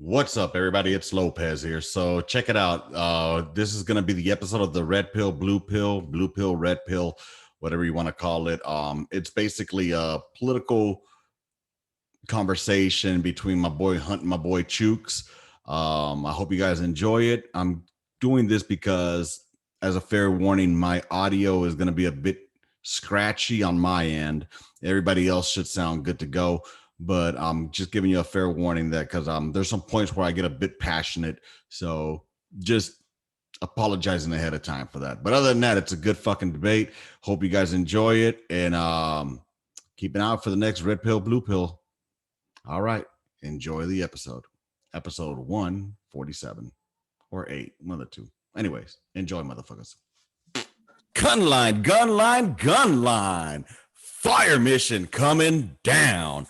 What's up, everybody? It's Lopez here. So check it out. This is going to be the episode of the red pill, blue pill, red pill, whatever you want to call it. It's basically a political conversation between my boy Hunt and my boy Chooks. I hope you guys enjoy it. I'm doing this because, as a fair warning, my audio is going to be a bit scratchy on my end. Everybody else should sound good to go. But I'm just giving you a fair warning that because there's some points where I get a bit passionate. So just apologizing ahead of time for that. But other than that, it's a good fucking debate. Hope you guys enjoy it. And keep an eye out for the next red pill, blue pill. All right. Enjoy the episode. Episode 147 or 8, one of the two. Anyways, enjoy, motherfuckers. Gunline, gunline, gunline. Fire mission coming down.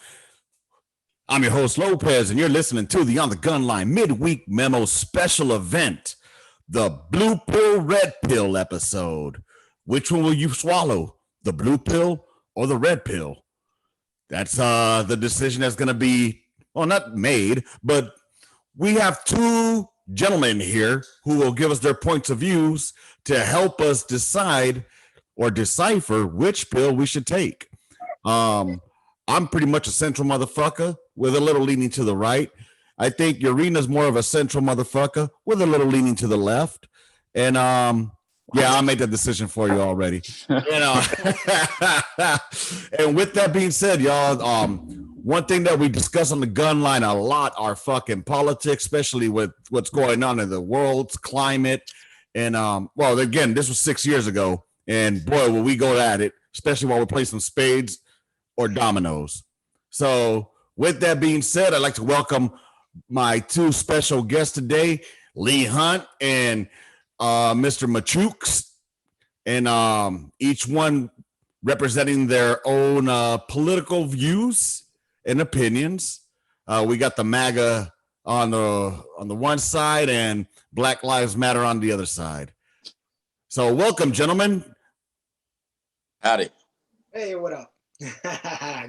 I'm your host, Lopez, and you're listening to the On the Gunline Midweek Memo special event, the Blue Pill, Red Pill episode. Which one will you swallow, the blue pill or the red pill? That's the decision that's going to be, well, not made, but we have two gentlemen here who will give us their points of views to help us decide or decipher which pill we should take. I'm pretty much a central motherfucker with a little leaning to the right. I think Urina's more of a central motherfucker with a little leaning to the left. And yeah, I made that decision for you already. And with that being said, y'all, one thing that we discuss on the gun line a lot are fucking politics, especially with what's going on in the world's climate. And well, again, this was 6 years ago, and boy, will we go at it, especially while we're playing some spades or dominoes. So with that being said, I'd like to welcome my two special guests today, Lee Hunt and Mr. Machooks, and each one representing their own political views and opinions. We got the MAGA on the one side and Black Lives Matter on the other side. So welcome, gentlemen. Howdy. Hey, what up?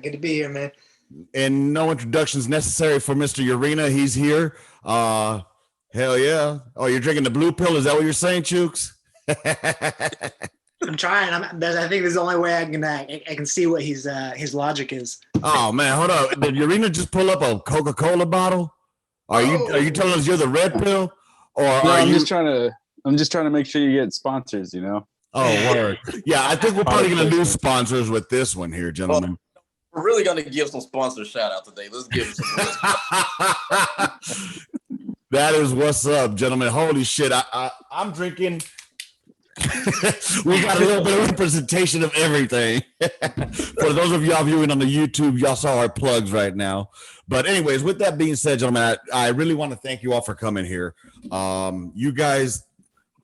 Good to be here, man. And no introductions necessary for Mr. Urina. He's here. Hell yeah. Oh, you're drinking the blue pill? Is that what you're saying, Chooks? I'm trying. I think this is the only way I can see what his logic is. Oh man, hold on. Did Urina just pull up a Coca-Cola bottle? Are you telling us you're the red pill? Or no, I'm just trying to make sure you get sponsors, you know. Oh, word. Yeah, I think we're probably gonna lose sponsors with this one here, gentlemen. We're really gonna give some sponsor shout out today. Let's give them some. That is what's up, gentlemen. Holy shit. I'm drinking. We got a little bit of representation of everything. For those of y'all viewing on the YouTube, y'all saw our plugs right now. But anyways, with that being said, gentlemen, I really want to thank you all for coming here. You guys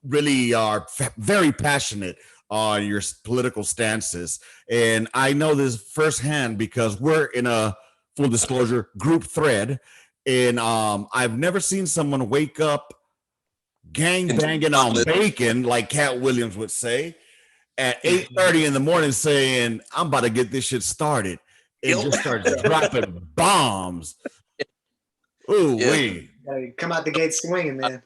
really are very passionate on your political stances. And I know this firsthand because we're in a, full disclosure, group thread. And I've never seen someone wake up gang banging on bacon, like Cat Williams would say, at 8:30 in the morning saying, I'm about to get this shit started. It just starts dropping bombs. Ooh, wee. Come out the gate swinging, man.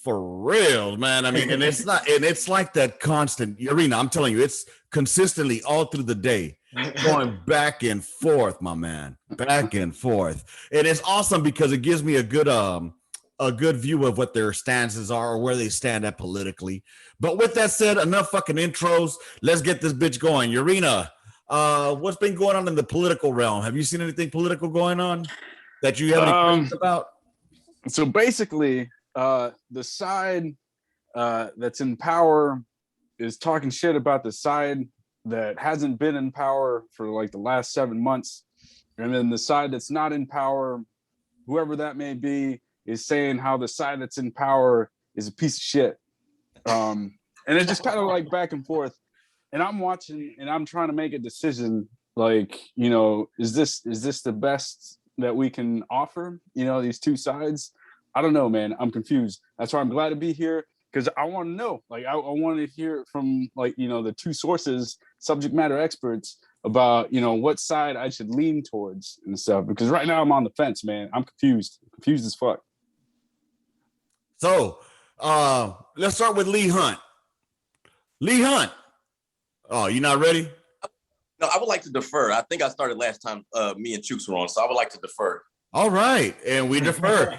For real, man. I mean, and it's like that constant, Urina, I'm telling you, it's consistently all through the day, going back and forth, my man, back and forth. And it's awesome because it gives me a good view of what their stances are or where they stand at politically. But with that said, enough fucking intros. Let's get this bitch going. Urina, what's been going on in the political realm? Have you seen anything political going on that you have any questions about? So basically, the side that's in power is talking shit about the side that hasn't been in power for like the last 7 months. And then the side that's not in power, whoever that may be, is saying how the side that's in power is a piece of shit. And it's just kind of like back and forth. And I'm watching and I'm trying to make a decision, like, you know, is this the best that we can offer? You know, these two sides. I don't know, man. I'm confused. That's why I'm glad to be here, because I want to know. Like, I want to hear from, like, you know, the two sources, subject matter experts, about, you know, what side I should lean towards and stuff. Because right now I'm on the fence, man. I'm confused as fuck. So let's start with Lee Hunt. Lee Hunt. Oh, you not ready? No, I would like to defer. I think I started last time me and Chooks were on, so I would like to defer. All right, and we defer.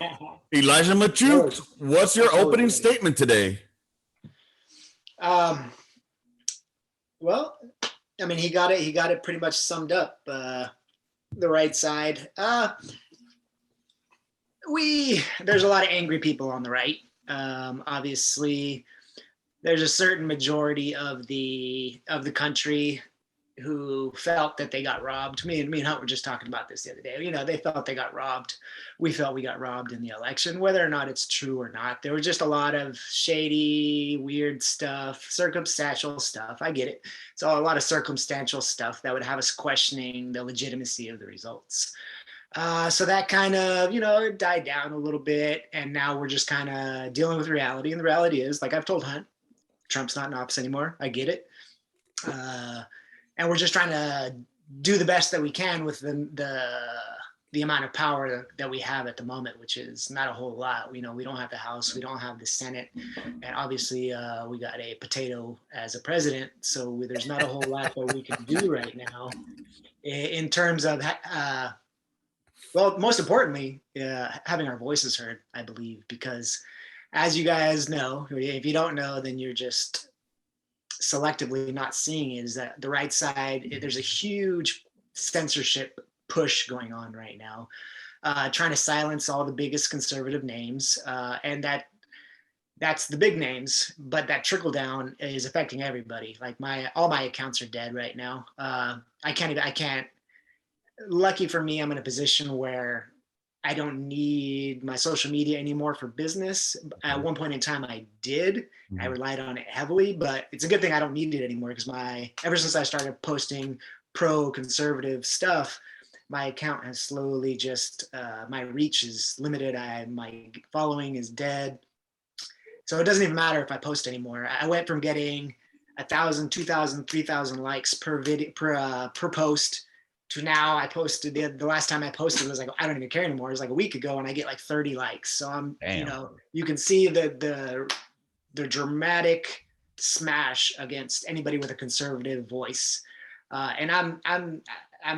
Elijah Machuk, what's your opening statement today? Well, I mean, he got it pretty much summed up. The right side. There's a lot of angry people on the right. Obviously, there's a certain majority of the country who felt that they got robbed. Me and Hunt were just talking about this the other day. You know, they felt they got robbed. We felt we got robbed in the election, whether or not it's true or not. There was just a lot of shady, weird stuff, circumstantial stuff. I get it. It's a lot of circumstantial stuff that would have us questioning the legitimacy of the results. So that kind of, it died down a little bit. And now we're just kind of dealing with reality. And the reality is, like I've told Hunt, Trump's not in office anymore. I get it. And we're just trying to do the best that we can with the amount of power that we have at the moment, which is not a whole lot. We don't have the House, we don't have the Senate, and obviously we got a potato as a president. So there's not a whole lot that we can do right now in terms of, well, most importantly, having our voices heard, I believe, because as you guys know, if you don't know, then you're just selectively not seeing is that the right side, there's a huge censorship push going on right now, trying to silence all the biggest conservative names, and that's the big names, but that trickle down is affecting everybody. Like all my accounts are dead right now. I can't. Lucky for me, I'm in a position where I don't need my social media anymore for business. At one point in time, I did. I relied on it heavily, but it's a good thing I don't need it anymore because ever since I started posting pro-conservative stuff, my account has slowly just, my reach is limited. My following is dead. So it doesn't even matter if I post anymore. I went from getting 1,000, 2,000, 3,000 likes per video, per post, to now I posted the last time I posted was like, I don't even care anymore. It was like a week ago and I get like 30 likes. So I'm, you can see the dramatic smash against anybody with a conservative voice. And I'm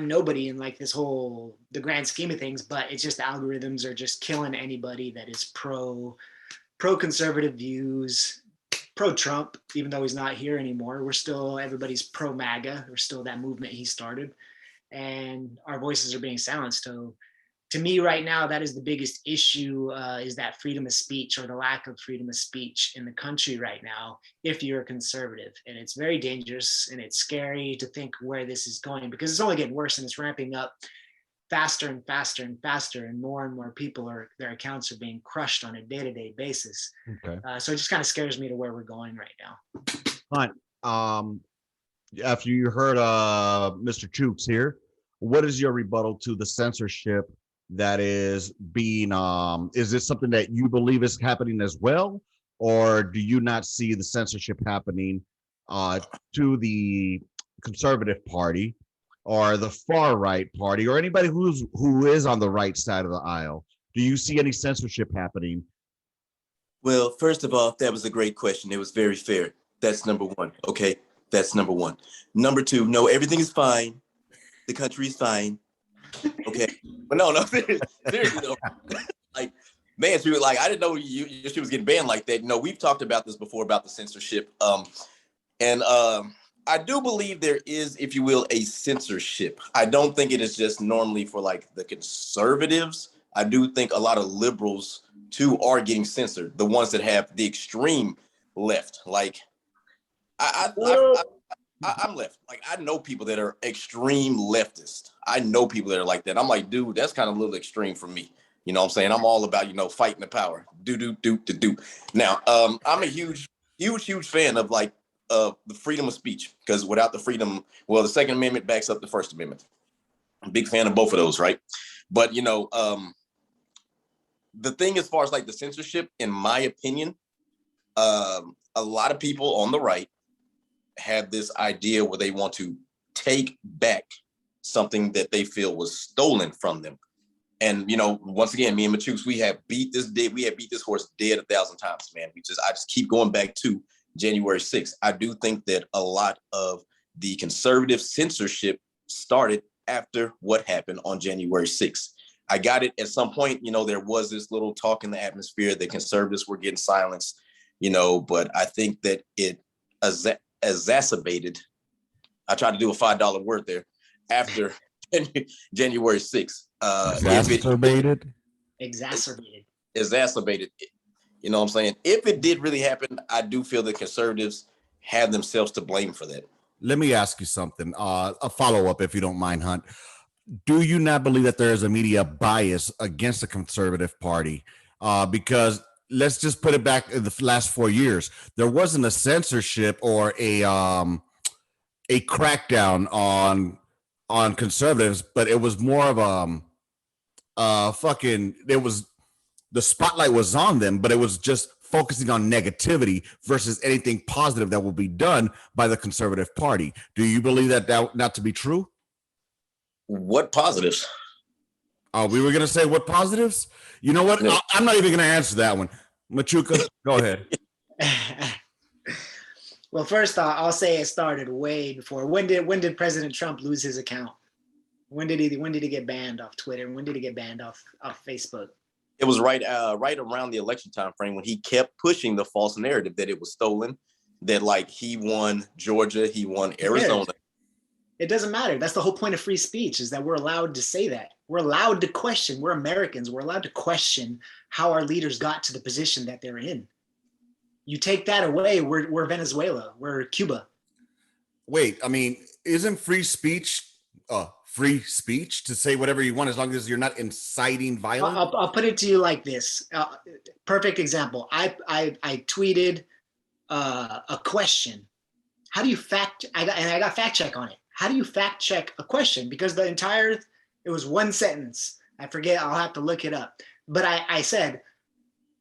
nobody in like the grand scheme of things, but it's just the algorithms are just killing anybody that is pro-conservative views, pro-Trump, even though he's not here anymore. Everybody's pro-MAGA. We're still that movement he started. And our voices are being silenced. So to me right now, that is the biggest issue, is that freedom of speech or the lack of freedom of speech in the country right now, if you're a conservative. And it's very dangerous and it's scary to think where this is going because it's only getting worse and it's ramping up faster and faster and faster, and more people their accounts are being crushed on a day-to-day basis. Okay. So it just kind of scares me to where we're going right now. Hunt, after you heard Mr. Chooks here, what is your rebuttal to the censorship that is being, is this something that you believe is happening as well? Or do you not see the censorship happening to the conservative party or the far right party or anybody who is on the right side of the aisle? Do you see any censorship happening? Well, first of all, that was a great question. It was very fair. That's number one. Okay. That's number one. Number two, no, everything is fine. The country is fine. Okay. But no, seriously though. Like, man, she was like, I didn't know she was getting banned like that. We've talked about this before about the censorship. And I do believe there is, if you will, a censorship. I don't think it is just normally for like the conservatives. I do think a lot of liberals too are getting censored. The ones that have the extreme left, like I'm left. Like, I know people that are extreme leftist. I know people that are like that. I'm like, dude, that's kind of a little extreme for me. You know what I'm saying? I'm all about, fighting the power. Do. Now, I'm a huge fan of like the freedom of speech, because without the freedom, well, the Second Amendment backs up the First Amendment. I'm a big fan of both of those, right? But, the thing as far as like the censorship, in my opinion, a lot of people on the right have this idea where they want to take back something that they feel was stolen from them. And once again, me and Machooks, we have beat this horse dead 1,000 times, man. I just keep going back to January 6th. I do think that a lot of the conservative censorship started after what happened on January 6th. I got it at some point, there was this little talk in the atmosphere that conservatives were getting silenced, but I think that it exacerbated. I tried to do a $5 word there after January 6th. Exacerbated. Exacerbated. You know what I'm saying? If it did really happen, I do feel that conservatives have themselves to blame for that. Let me ask you something. A follow-up, if you don't mind, Hunt. Do you not believe that there is a media bias against the Conservative Party? Because let's just put it back in the last 4 years. There wasn't a censorship or a crackdown on conservatives, but it was more of the spotlight was on them, but it was just focusing on negativity versus anything positive that will be done by the Conservative Party. Do you believe that not to be true? What positives? We were going to say what positives? You know what? No. I'm not even going to answer that one. Machuca, go ahead. Well, first I'll say it started way before. When did President Trump lose his account? When did he get banned off Twitter? When did he get banned off Facebook? It was right around the election time frame when he kept pushing the false narrative that it was stolen, that like he won Georgia, he won Arizona. It doesn't matter. That's the whole point of free speech, is that we're allowed to say that. We're allowed to question. We're Americans. We're allowed to question how our leaders got to the position that they're in. You take that away, we're Venezuela. We're Cuba. Wait, I mean, isn't free speech to say whatever you want as long as you're not inciting violence? I'll put it to you like this. Perfect example. I tweeted a question. How do you I got fact check on it. How do you fact check a question? Because it was one sentence. I forget, I'll have to look it up. But I said,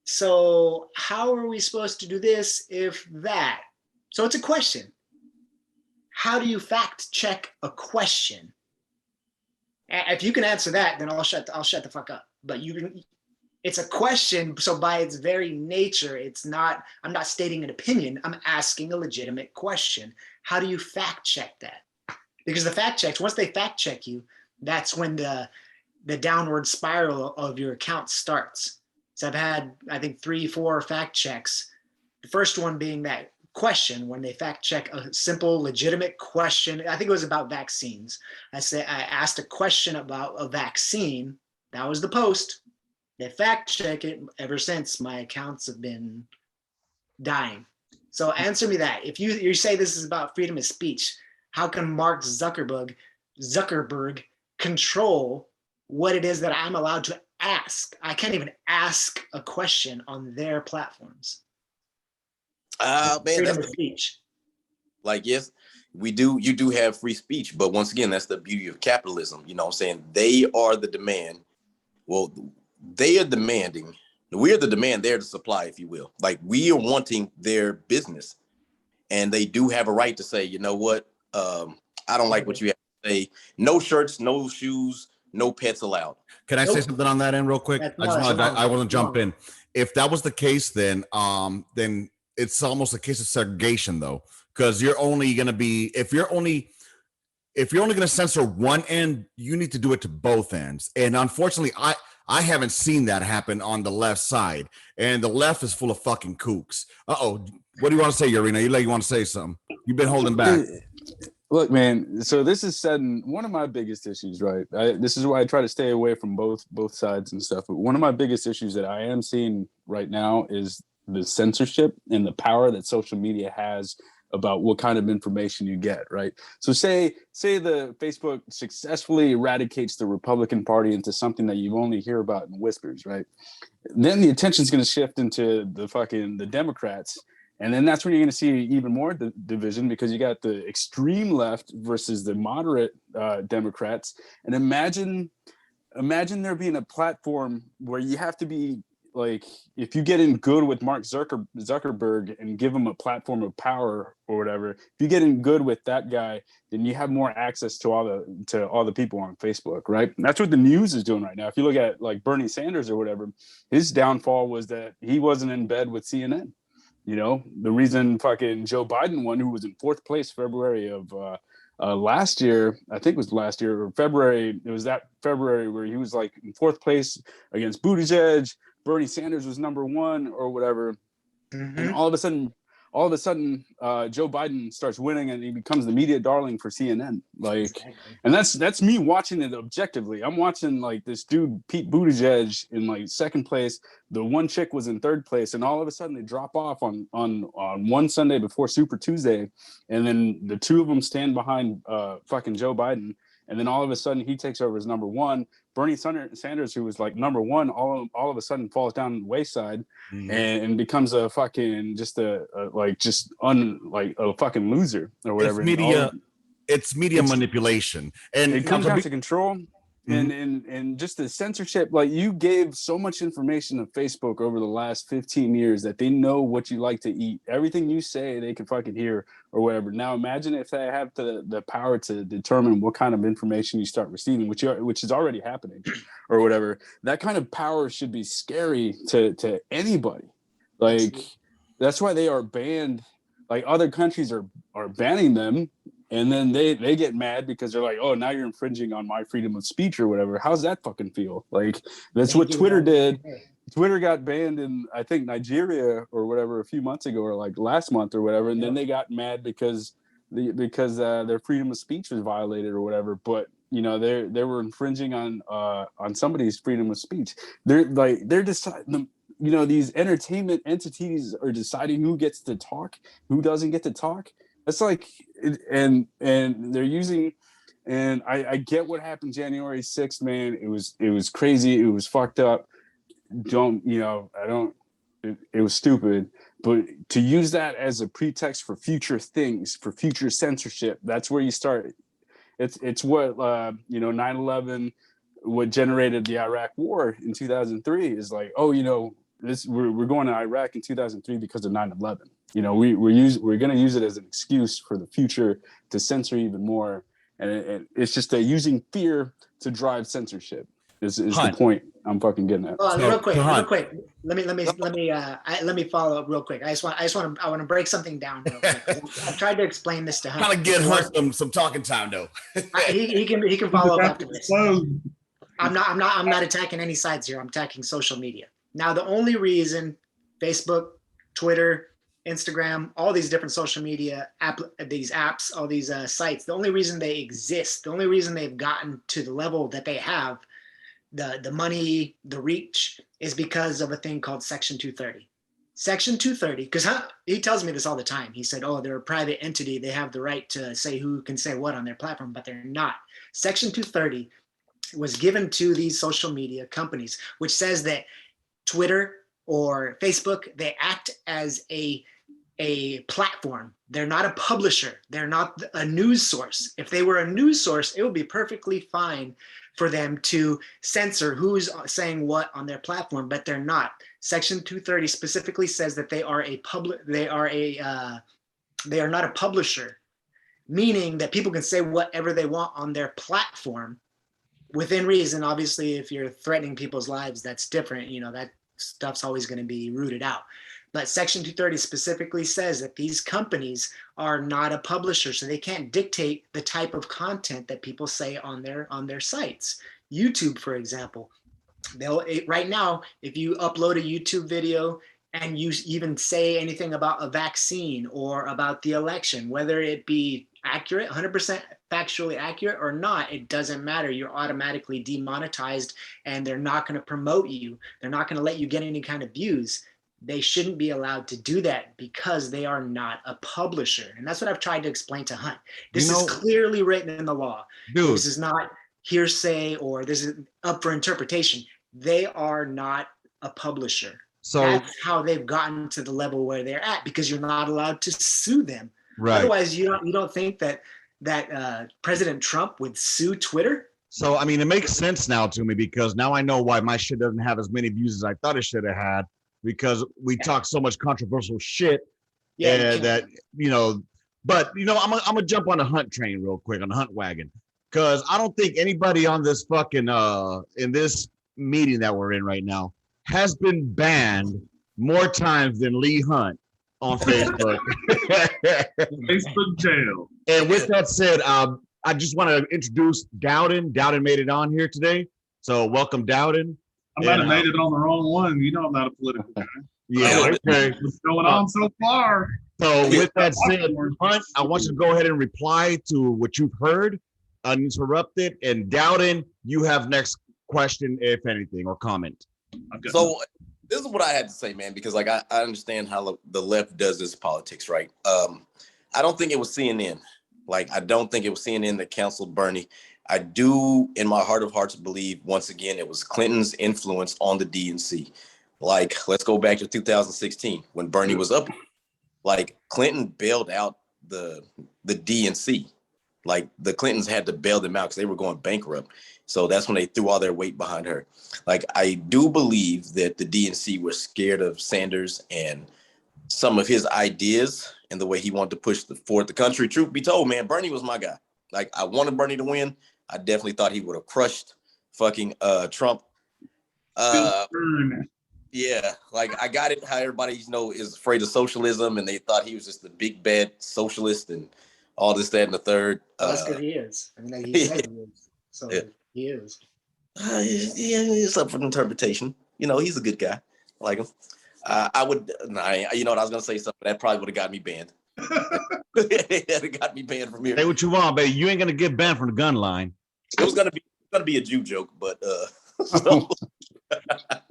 so how are we supposed to do this if that? So it's a question. How do you fact check a question? If you can answer that, then I'll shut the fuck up. But it's a question, so by its very nature, I'm not stating an opinion, I'm asking a legitimate question. How do you fact check that? Because the fact checks, once they fact check you, that's when the downward spiral of your account starts. So I've had, I think, 3-4 fact checks. The first one being that question, when they fact check a simple, legitimate question. I think it was about vaccines. I asked a question about a vaccine. That was the post. They fact check it. Ever since, my accounts have been dying. So answer me that. If you say this is about freedom of speech, how can Mark Zuckerberg control what it is that I'm allowed to ask? I can't even ask a question on their platforms. Man, freedom of speech. Like, yes, you do have free speech, but once again, that's the beauty of capitalism. You know what I'm saying? They are the demand. Well, they are demanding. We're the demand, they're the supply, if you will. Like, we are wanting their business. And they do have a right to say, you know what? I don't like what you have to say. No shirts, no shoes, no pets allowed. Can I say something on that end real quick? I want to jump in. If that was the case, then it's almost a case of segregation, though, because you're only going to be if you're only going to censor one end, you need to do it to both ends. And unfortunately, I haven't seen that happen on the left side, and the left is full of fucking kooks. What do you want to say, Urena? You want to say something? You've been holding back. Look, man, so this is setting one of my biggest issues, right? This is why I try to stay away from both sides and stuff. But one of my biggest issues that I am seeing right now is the censorship and the power that social media has about what kind of information you get, right? So say the Facebook successfully eradicates the Republican Party into something that you only hear about in whispers, right? Then the attention's going to shift into the Democrats. And then that's when you're going to see even more division, because you got the extreme left versus the moderate Democrats. And imagine there being a platform where you have to be like if you get in good with Mark Zuckerberg and give him a platform of power or whatever, if you get in good with that guy, then you have more access to all the people on Facebook, right? And that's what the news is doing right now. If you look at like Bernie Sanders or whatever, his downfall was that he wasn't in bed with CNN. You know, the reason fucking Joe Biden won, who was in fourth place February of last year, I think it was last year or February. It was that February where he was like in fourth place against Buttigieg. Bernie Sanders was number one or whatever. And all of a sudden, Joe Biden starts winning and he becomes the media darling for CNN. Like, and that's me watching it objectively. I'm watching like this dude, Pete Buttigieg, in like second place. The one chick was in third place, and all of a sudden they drop off on one Sunday before Super Tuesday, and then the two of them stand behind fucking Joe Biden. And then all of a sudden he takes over as number one. Bernie Sanders, who was like number one, all of a sudden falls down the wayside and becomes a fucking a fucking loser or whatever. It's media manipulation, and it comes down to control. And just the censorship. Like, you gave so much information to Facebook over the last 15 years that they know what you like to eat. Everything you say, they can fucking hear or whatever. Now imagine if they have the power to determine what kind of information you start receiving, which is already happening or whatever. That kind of power should be scary to anybody. Like, that's why they are banned. Like, other countries are banning them. And then they get mad because they're like, oh, now you're infringing on my freedom of speech or whatever. How's that fucking feel? Like, that's what Twitter did. Twitter got banned in, I think, Nigeria or whatever a few months ago, or like last month or whatever. And then they got mad because their freedom of speech was violated or whatever. But, you know, they were infringing on somebody's freedom of speech. They're deciding. You know, these entertainment entities are deciding who gets to talk, who doesn't get to talk. It's like, and they're using, and I get what happened January 6th, man. It was crazy. It was fucked up. It was stupid. But to use that as a pretext for future things, for future censorship, that's where you start. It's what 9/11, what generated the Iraq War in 2003 is like, oh, you know, we're going to Iraq in 2003 because of 9/11. You know, we're going to use it as an excuse for the future to censor even more, and it's just using fear to drive censorship is the point I'm fucking getting at. Real quick. Let me follow up real quick. I want to break something down real quick. I've tried to explain this to Hunt. Kind of get Hunt some talking time though. He can follow up after this. I'm not attacking any sides here. I'm attacking social media. Now, the only reason Facebook, Twitter, Instagram, all these different social media these apps, all these sites, the only reason they exist, the only reason they've gotten to the level that they have, the money, the reach, is because of a thing called Section 230. Section 230, because he tells me this all the time. He said, oh, they're a private entity. They have the right to say who can say what on their platform, but they're not. Section 230 was given to these social media companies, which says that Twitter or Facebook, they act as a platform. They're not a publisher. They're not a news source. If they were a news source, it would be perfectly fine for them to censor who's saying what on their platform, but they're not. Section 230 specifically says that they are not a publisher, meaning that people can say whatever they want on their platform within reason. Obviously, if you're threatening people's lives, that's different. You know, that stuff's always going to be rooted out. But Section 230 specifically says that these companies are not a publisher, so they can't dictate the type of content that people say on their sites. YouTube, for example, right now, if you upload a YouTube video and you even say anything about a vaccine or about the election, whether it be accurate, 100% factually accurate or not, it doesn't matter. You're automatically demonetized, and they're not going to promote you. They're not going to let you get any kind of views. They shouldn't be allowed to do that because they are not a publisher. And that's what I've tried to explain to Hunt. This is clearly written in the law. Dude. This is not hearsay or this is up for interpretation. They are not a publisher. So that's how they've gotten to the level where they're at, because you're not allowed to sue them. Right. Otherwise, you don't think that President Trump would sue Twitter? So, I mean, it makes sense now to me because now I know why my shit doesn't have as many views as I thought it should have had because we talk so much controversial shit. Yeah, And that, but, I'm going to jump on the Hunt train real quick, on the Hunt wagon, because I don't think anybody on this fucking, in this meeting that we're in right now has been banned more times than Lee Hunt on Facebook. Facebook jail. And with that said, I just want to introduce Dowden. Dowden made it on here today. So welcome, Dowden. I might have made it on the wrong one. You know I'm not a political guy. Yeah, okay. What's going on so far? So with that said, Hunt, I want you to go ahead and reply to what you've heard uninterrupted. And Dowden, you have next question, if anything, or comment. Okay. So this is what I had to say, man, because like I understand how the left does this politics, right? I don't think it was CNN. Like, I don't think it was CNN that canceled Bernie. I do, in my heart of hearts, believe, once again, it was Clinton's influence on the DNC. Like, let's go back to 2016 when Bernie was up. Like, Clinton bailed out the DNC. Like, the Clintons had to bail them out because they were going bankrupt. So that's when they threw all their weight behind her. Like, I do believe that the DNC was scared of Sanders and some of his ideas and the way he wanted to push forward the country. Truth be told, man, Bernie was my guy. Like, I wanted Bernie to win. I definitely thought he would have crushed fucking Trump. Yeah, like I got it how everybody is afraid of socialism and they thought he was just the big bad socialist and all this, that, and the third. That's because he is. I mean, he said he is. So yeah. He is. Yeah, it's up for interpretation. He's a good guy. I like him. I would, you know what, I was going to say something. That probably would have got me banned. That got me banned from here. Hey, what you want, baby? You ain't going to get banned from the gun line. It was going to be a Jew joke, but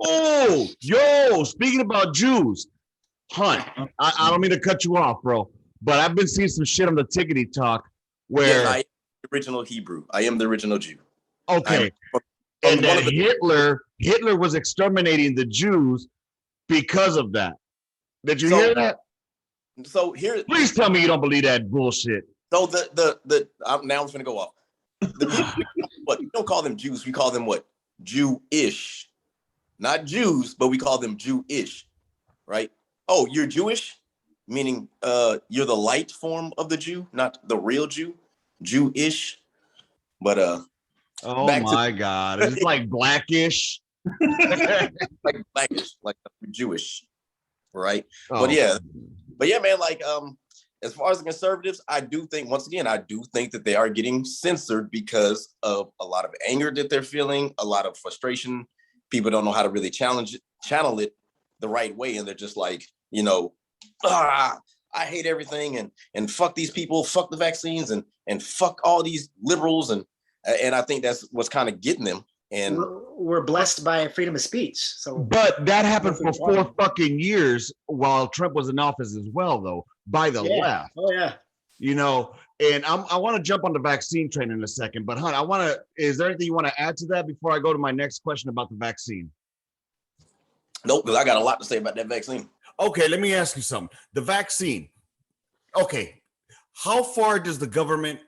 Oh, yo, speaking about Jews, Hunt, I don't mean to cut you off, bro, but I've been seeing some shit on the Tickety Talk where yes, I am the original Hebrew. I am the original Jew. Okay. And that Hitler was exterminating the Jews because of that. Did you hear that? So here, please tell me you don't believe that bullshit. So now I'm gonna go off. The people, what we don't call them Jews, we call them what? Jewish, not Jews, but we call them Jewish, right? Oh, you're Jewish, meaning you're the light form of the Jew, not the real Jew, Jewish. But oh my God, it's like blackish. Like blackish, like Jewish, right? Oh. But yeah, man, like as far as the conservatives, I do think that they are getting censored because of a lot of anger that they're feeling, a lot of frustration. People don't know how to really channel it the right way, and they're just like, I hate everything and fuck these people, fuck the vaccines, and fuck all these liberals, and I think that's what's kind of getting them. And we're blessed by freedom of speech. So, but that happened for 4 fucking years while Trump was in office as well, though, by the left. Oh yeah. And I want to jump on the vaccine train in a second, but Hunt, is there anything you want to add to that before I go to my next question about the vaccine? Nope, because I got a lot to say about that vaccine. Okay, let me ask you something. The vaccine. Okay, how far does the government,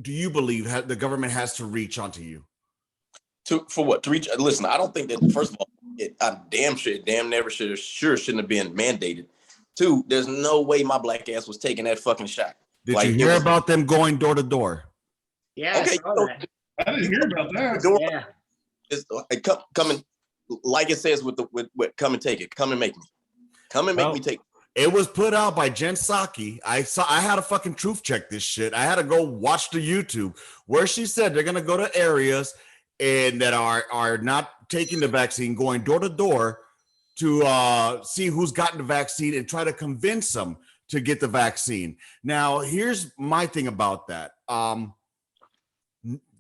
do you believe the government has to reach onto you? For what? To reach? Listen, I don't think that. First of all, damn never shouldn't have been mandated. 2, there's no way my black ass was taking that fucking shot. Did you hear about them going door to door? Yeah. Okay. I didn't hear about that. Yeah. It's come and, like it says with come and take it. Come and make me. Come and make me take it. It was put out by Jen Psaki. I had to fucking truth check this shit. I had to go watch the YouTube where she said they're gonna go to areas and that are not taking the vaccine, going door to door to see who's gotten the vaccine and try to convince them to get the vaccine. Now, here's my thing about that.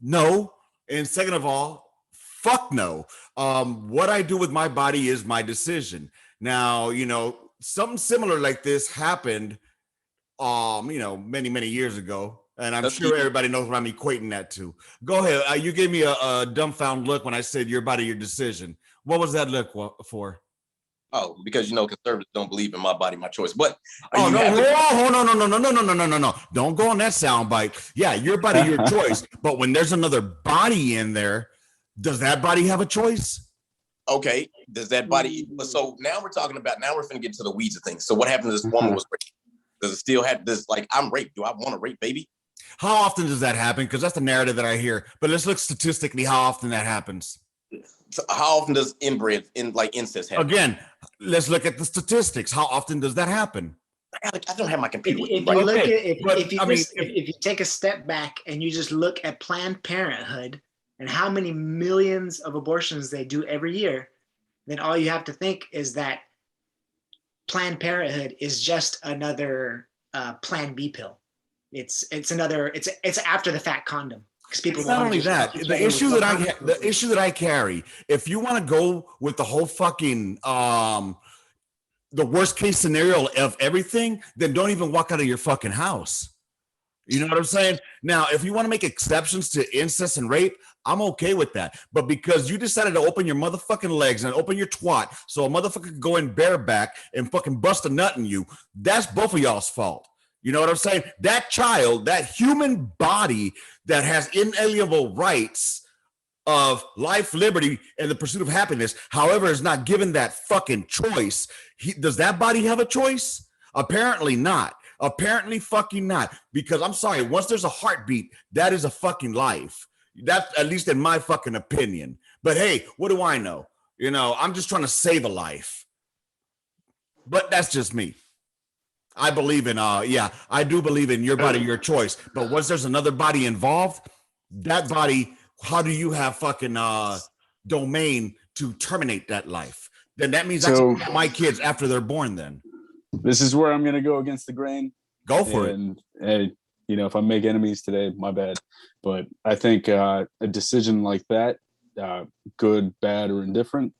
No. And second of all, fuck no. What I do with my body is my decision. Now, something similar like this happened, many, many years ago. And I'm sure everybody knows what I'm equating that to. Go ahead. You gave me a dumbfound look when I said your body, your decision. What was that look for? Oh, because conservatives don't believe in my body, my choice. But no, no. Don't go on that soundbite. Yeah, your body, your choice. But when there's another body in there, does that body have a choice? Okay, does that body? So now we're finna get to the weeds of things. So what happened to this woman was raped? Does it still have this? Like, I'm raped. Do I want to rape baby? How often does that happen? Because that's the narrative that I hear. But let's look statistically how often that happens. So how often does incest happen? Again, let's look at the statistics. How often does that happen? I don't have my computer. If you take a step back and you just look at Planned Parenthood and how many millions of abortions they do every year, then all you have to think is that Planned Parenthood is just another Plan B pill. It's after the fact condom. Because people not only that, the issue that I carry, if you want to go with the whole fucking the worst case scenario of everything, then don't even walk out of your fucking house. You know what I'm saying? Now, if you want to make exceptions to incest and rape, I'm okay with that. But because you decided to open your motherfucking legs and open your twat so a motherfucker could go in bareback and fucking bust a nut in you, that's both of y'all's fault. You know what I'm saying? That child, that human body that has inalienable rights of life, liberty, and the pursuit of happiness, however, is not given that fucking choice. Does that body have a choice? Apparently not. Apparently fucking not. Because I'm sorry, once there's a heartbeat, that is a fucking life. That's at least in my fucking opinion. But hey, what do I know? I'm just trying to save a life. But that's just me. I believe in I do believe in your body, your choice. But once there's another body involved, that body, how do you have fucking domain to terminate that life? Then that means I can get my kids after they're born. Then this is where I'm gonna go against the grain. Go for it. And if I make enemies today, my bad. But I think a decision like that, good, bad, or indifferent,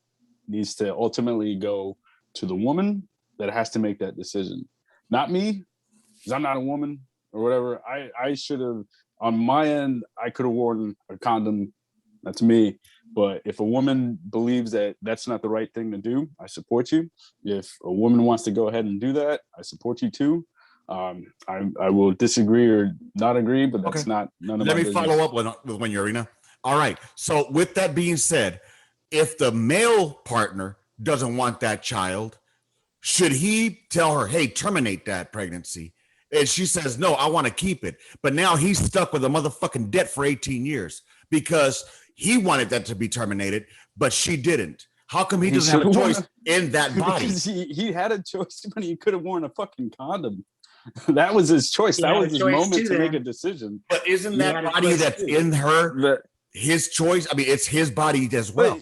needs to ultimately go to the woman that has to make that decision. Not me, because I'm not a woman or whatever. I should have, on my end, I could have worn a condom. That's me. But if a woman believes that that's not the right thing to do, I support you. If a woman wants to go ahead and do that, I support you too. I will disagree or not agree, but that's not none of my business. Let me follow up with when you're Arena. All right. So with that being said, if the male partner doesn't want that child, should he tell her, hey, terminate that pregnancy? And she says, no, I want to keep it. But now he's stuck with a motherfucking debt for 18 years because he wanted that to be terminated, but she didn't. How come he doesn't have a choice in that body? Because he had a choice, but he could have worn a fucking condom. That was his choice. That was his moment to make a decision. But isn't that body that's in her his choice? I mean, it's his body as well.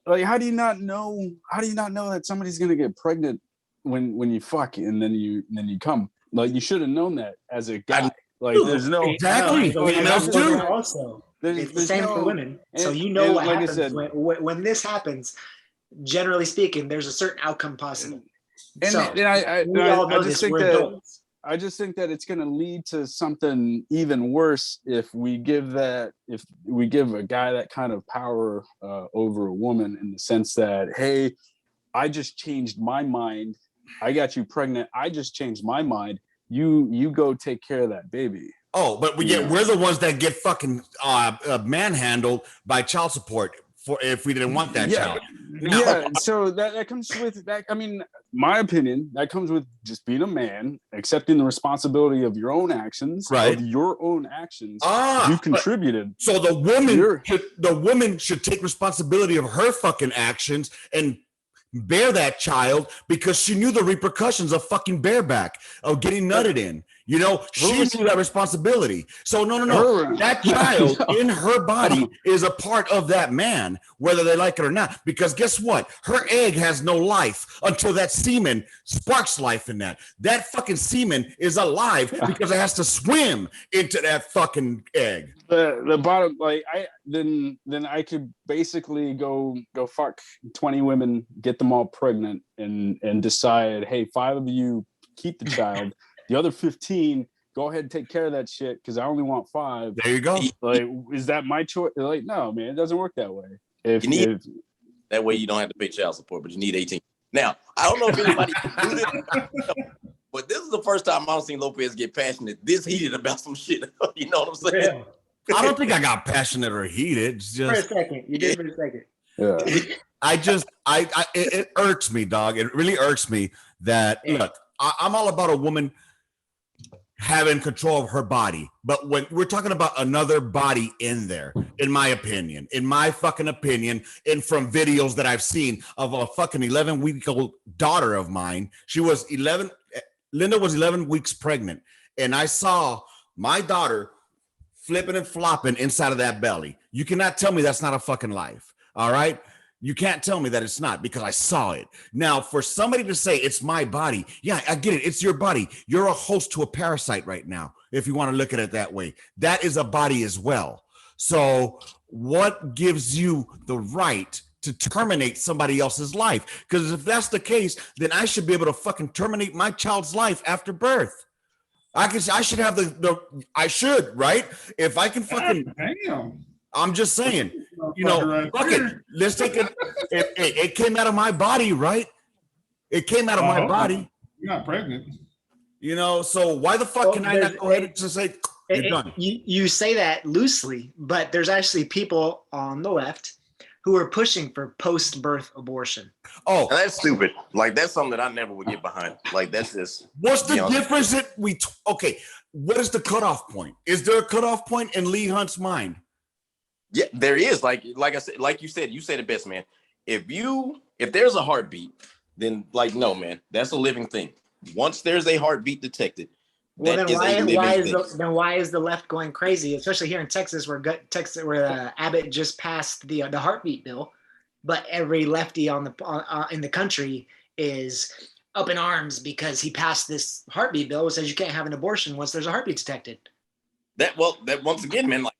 Like, how do you not know that somebody's gonna get pregnant when you fuck and then you come? Like, you should have known that as a guy. Like, there's no exactly. Also, it's the same for women. So what happens when this happens. Generally speaking, there's a certain outcome possible. I just think that it's going to lead to something even worse if we give a guy that kind of power over a woman, in the sense that, hey, I just changed my mind. I got you pregnant. I just changed my mind. You go take care of that baby. Oh, but we're the ones that get fucking manhandled by child support if we didn't want that child. Yeah, so that comes with that. I mean, my opinion, that comes with just being a man, accepting the responsibility of your own actions, right? Of your own actions. You contributed. So the woman should take responsibility of her fucking actions and bear that child, because she knew the repercussions of fucking bareback, of getting nutted in. She knew that responsibility. So no. That child in her body is a part of that man, whether they like it or not. Because guess what? Her egg has no life until that semen sparks life in that. That fucking semen is alive because it has to swim into that fucking egg. The bottom, then I could basically go fuck 20 women, get them all pregnant, and decide, hey, 5 of you keep the child. The other 15, go ahead and take care of that shit because I only want 5. There you go. Like, is that my choice? Like, no, man, it doesn't work that way. That way you don't have to pay child support, but you need 18. Now, I don't know if anybody knew this, but this is the first time I've seen Lopez get passionate, this heated about some shit. You know what I'm saying? I don't think I got passionate or heated. It's For a just second. You did for a second. Yeah. it irks me, dog. It really irks me that look, I'm all about a woman having control of her body, but when we're talking about another body in there, in my fucking opinion, and from videos that I've seen of a fucking 11-week-old daughter of mine, Linda was 11 weeks pregnant, and I saw my daughter flipping and flopping inside of that belly. You cannot tell me that's not a fucking life. All right. You can't tell me that it's not, because I saw it. Now, for somebody to say it's my body, yeah, I get it. It's your body. You're a host to a parasite right now, if you want to look at it that way. That is a body as well. So what gives you the right to terminate somebody else's life? Because if that's the case, then I should be able to fucking terminate my child's life after birth. I should have I should, right? If I can fucking, Damn. I'm just saying, fuck it. Let's take it. It came out of my body, right? It came out of my body. You're not pregnant. So why the fuck can I not go ahead and just say, you're done? You say that loosely, but there's actually people on the left who are pushing for post-birth abortion. Oh, that's stupid. Like, that's something that I never would get behind. Like, that's just. What's the difference that okay, what is the cutoff point? Is there a cutoff point in Lee Hunt's mind? Yeah, there is. Like I said, like you said it best, man. If there's a heartbeat, then no, man, that's a living thing. Once there's a heartbeat detected, well, then why is the left going crazy, especially here in Texas, where Abbott just passed the heartbeat bill, but every lefty in the country is up in arms because he passed this heartbeat bill, which says you can't have an abortion once there's a heartbeat detected. That once again, man, like,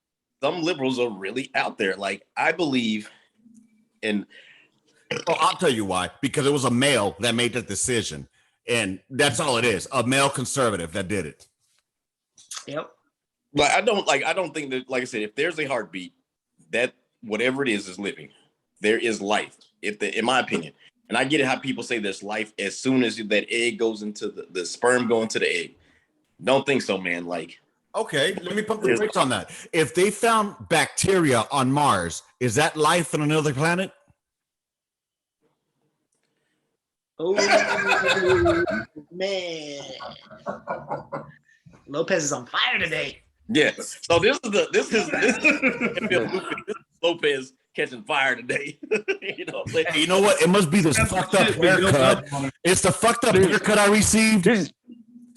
some liberals are really out there. Like, I believe in. Oh, I'll tell you why. Because it was a male that made that decision, and that's all it is. A male conservative that did it. Yep. But I don't think that, like I said, if there's a heartbeat, that whatever it is living. There is life, in my opinion. And I get it how people say there's life as soon as that egg goes into the sperm go into the egg. Don't think so, man. Like. Okay, let me pump the brakes on that. If they found bacteria on Mars, is that life on another planet? Oh, man. Lopez is on fire today. Yes. So this is Lopez catching fire today. You know what I'm saying? Hey, you know what? It must be this fucked up haircut. It's the fucked up haircut I received.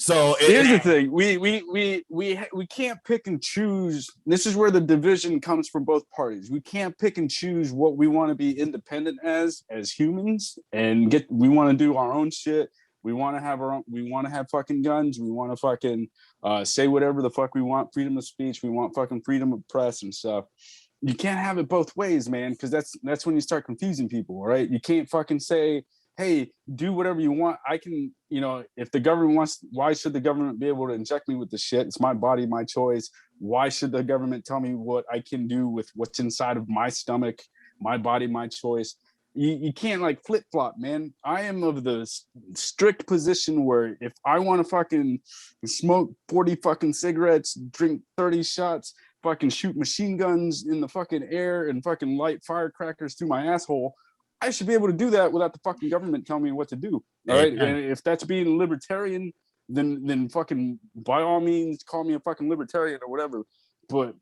So here's the thing: we can't pick and choose. This is where the division comes from both parties. We can't pick and choose what we want to be independent as humans, and we want to do our own shit. We want to have our own. We want to have fucking guns. We want to fucking say whatever the fuck we want. Freedom of speech. We want fucking freedom of press and stuff. You can't have it both ways, man, because that's when you start confusing people, right? You can't fucking say, hey, do whatever you want. I can, if the government wants, why should the government be able to inject me with the shit? It's my body, my choice. Why should the government tell me what I can do with what's inside of my stomach, my body, my choice? You can't flip flop, man. I am of the strict position where if I want to fucking smoke 40 fucking cigarettes, drink 30 shots, fucking shoot machine guns in the fucking air and fucking light firecrackers through my asshole, I should be able to do that without the fucking government telling me what to do. All right. And if that's being libertarian, then fucking by all means call me a fucking libertarian or whatever. But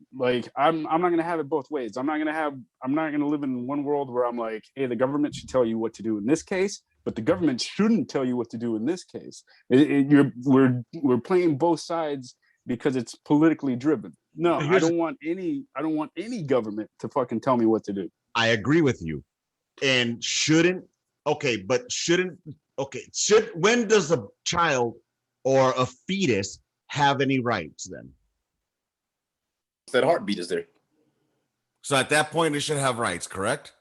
I'm not gonna have it both ways. I'm not gonna live in one world where I'm like, hey, the government should tell you what to do in this case, but the government shouldn't tell you what to do in this case. We're playing both sides because it's politically driven. No, I don't want any government to fucking tell me what to do. I agree with you. And when does a child or a fetus have any rights then? That heartbeat is there. So at that point, it should have rights, correct?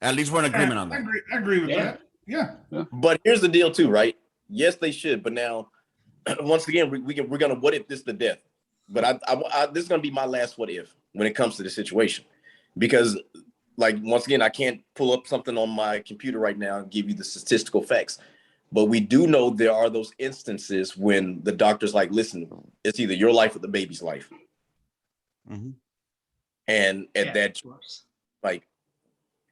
At least we're in agreement on that. I agree with that. Yeah. But here's the deal too, right? Yes, they should. But now, once again, we're gonna what if this the death? But I this is gonna be my last what if when it comes to the situation, because like once again, I can't pull up something on my computer right now and give you the statistical facts. But we do know there are those instances when the doctor's like, listen, it's either your life or the baby's life. Mm-hmm. And at that, like,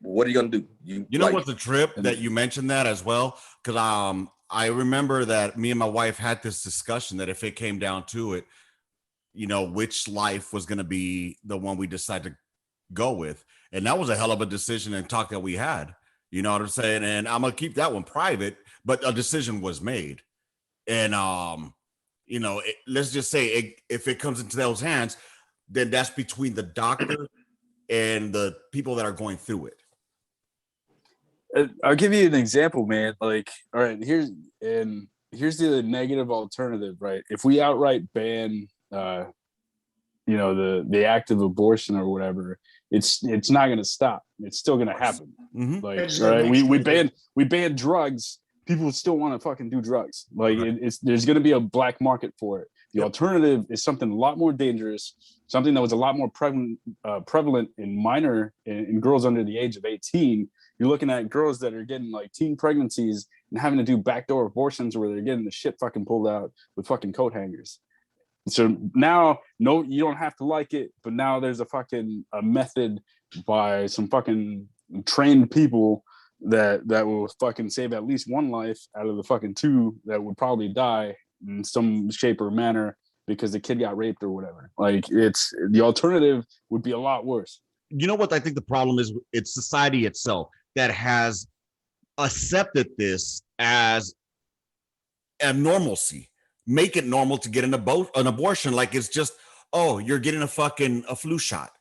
what are you gonna do? You know what's the trip that you mentioned that as well? Because I remember that me and my wife had this discussion that if it came down to it, you know, which life was gonna be the one we decided to go with. And that was a hell of a decision and talk that we had. You know what I'm saying? And I'm gonna keep that one private, but a decision was made. And you know, let's just say if it comes into those hands, then that's between the doctor and the people that are going through it. I'll give you an example, man. Like, all right, here's the negative alternative, right? If we outright ban, you know, the act of abortion or whatever, it's not going to stop. It's still going to happen. Mm-hmm. Like, right, we ban drugs. People still want to fucking do drugs. Like, there's going to be a black market for it. The alternative is something a lot more dangerous, something that was a lot more prevalent in girls under the age of 18. You're looking at girls that are getting like teen pregnancies and having to do backdoor abortions where they're getting the shit fucking pulled out with fucking coat hangers. So now, no, you don't have to like it, but now there's a method by some fucking trained people that will fucking save at least one life out of the fucking two that would probably die in some shape or manner because the kid got raped or whatever. Like, it's the alternative would be a lot worse. You know what I think the problem is? It's society itself that has accepted this as a normalcy. Make it normal to get an abortion, like it's just, oh, you're getting a flu shot.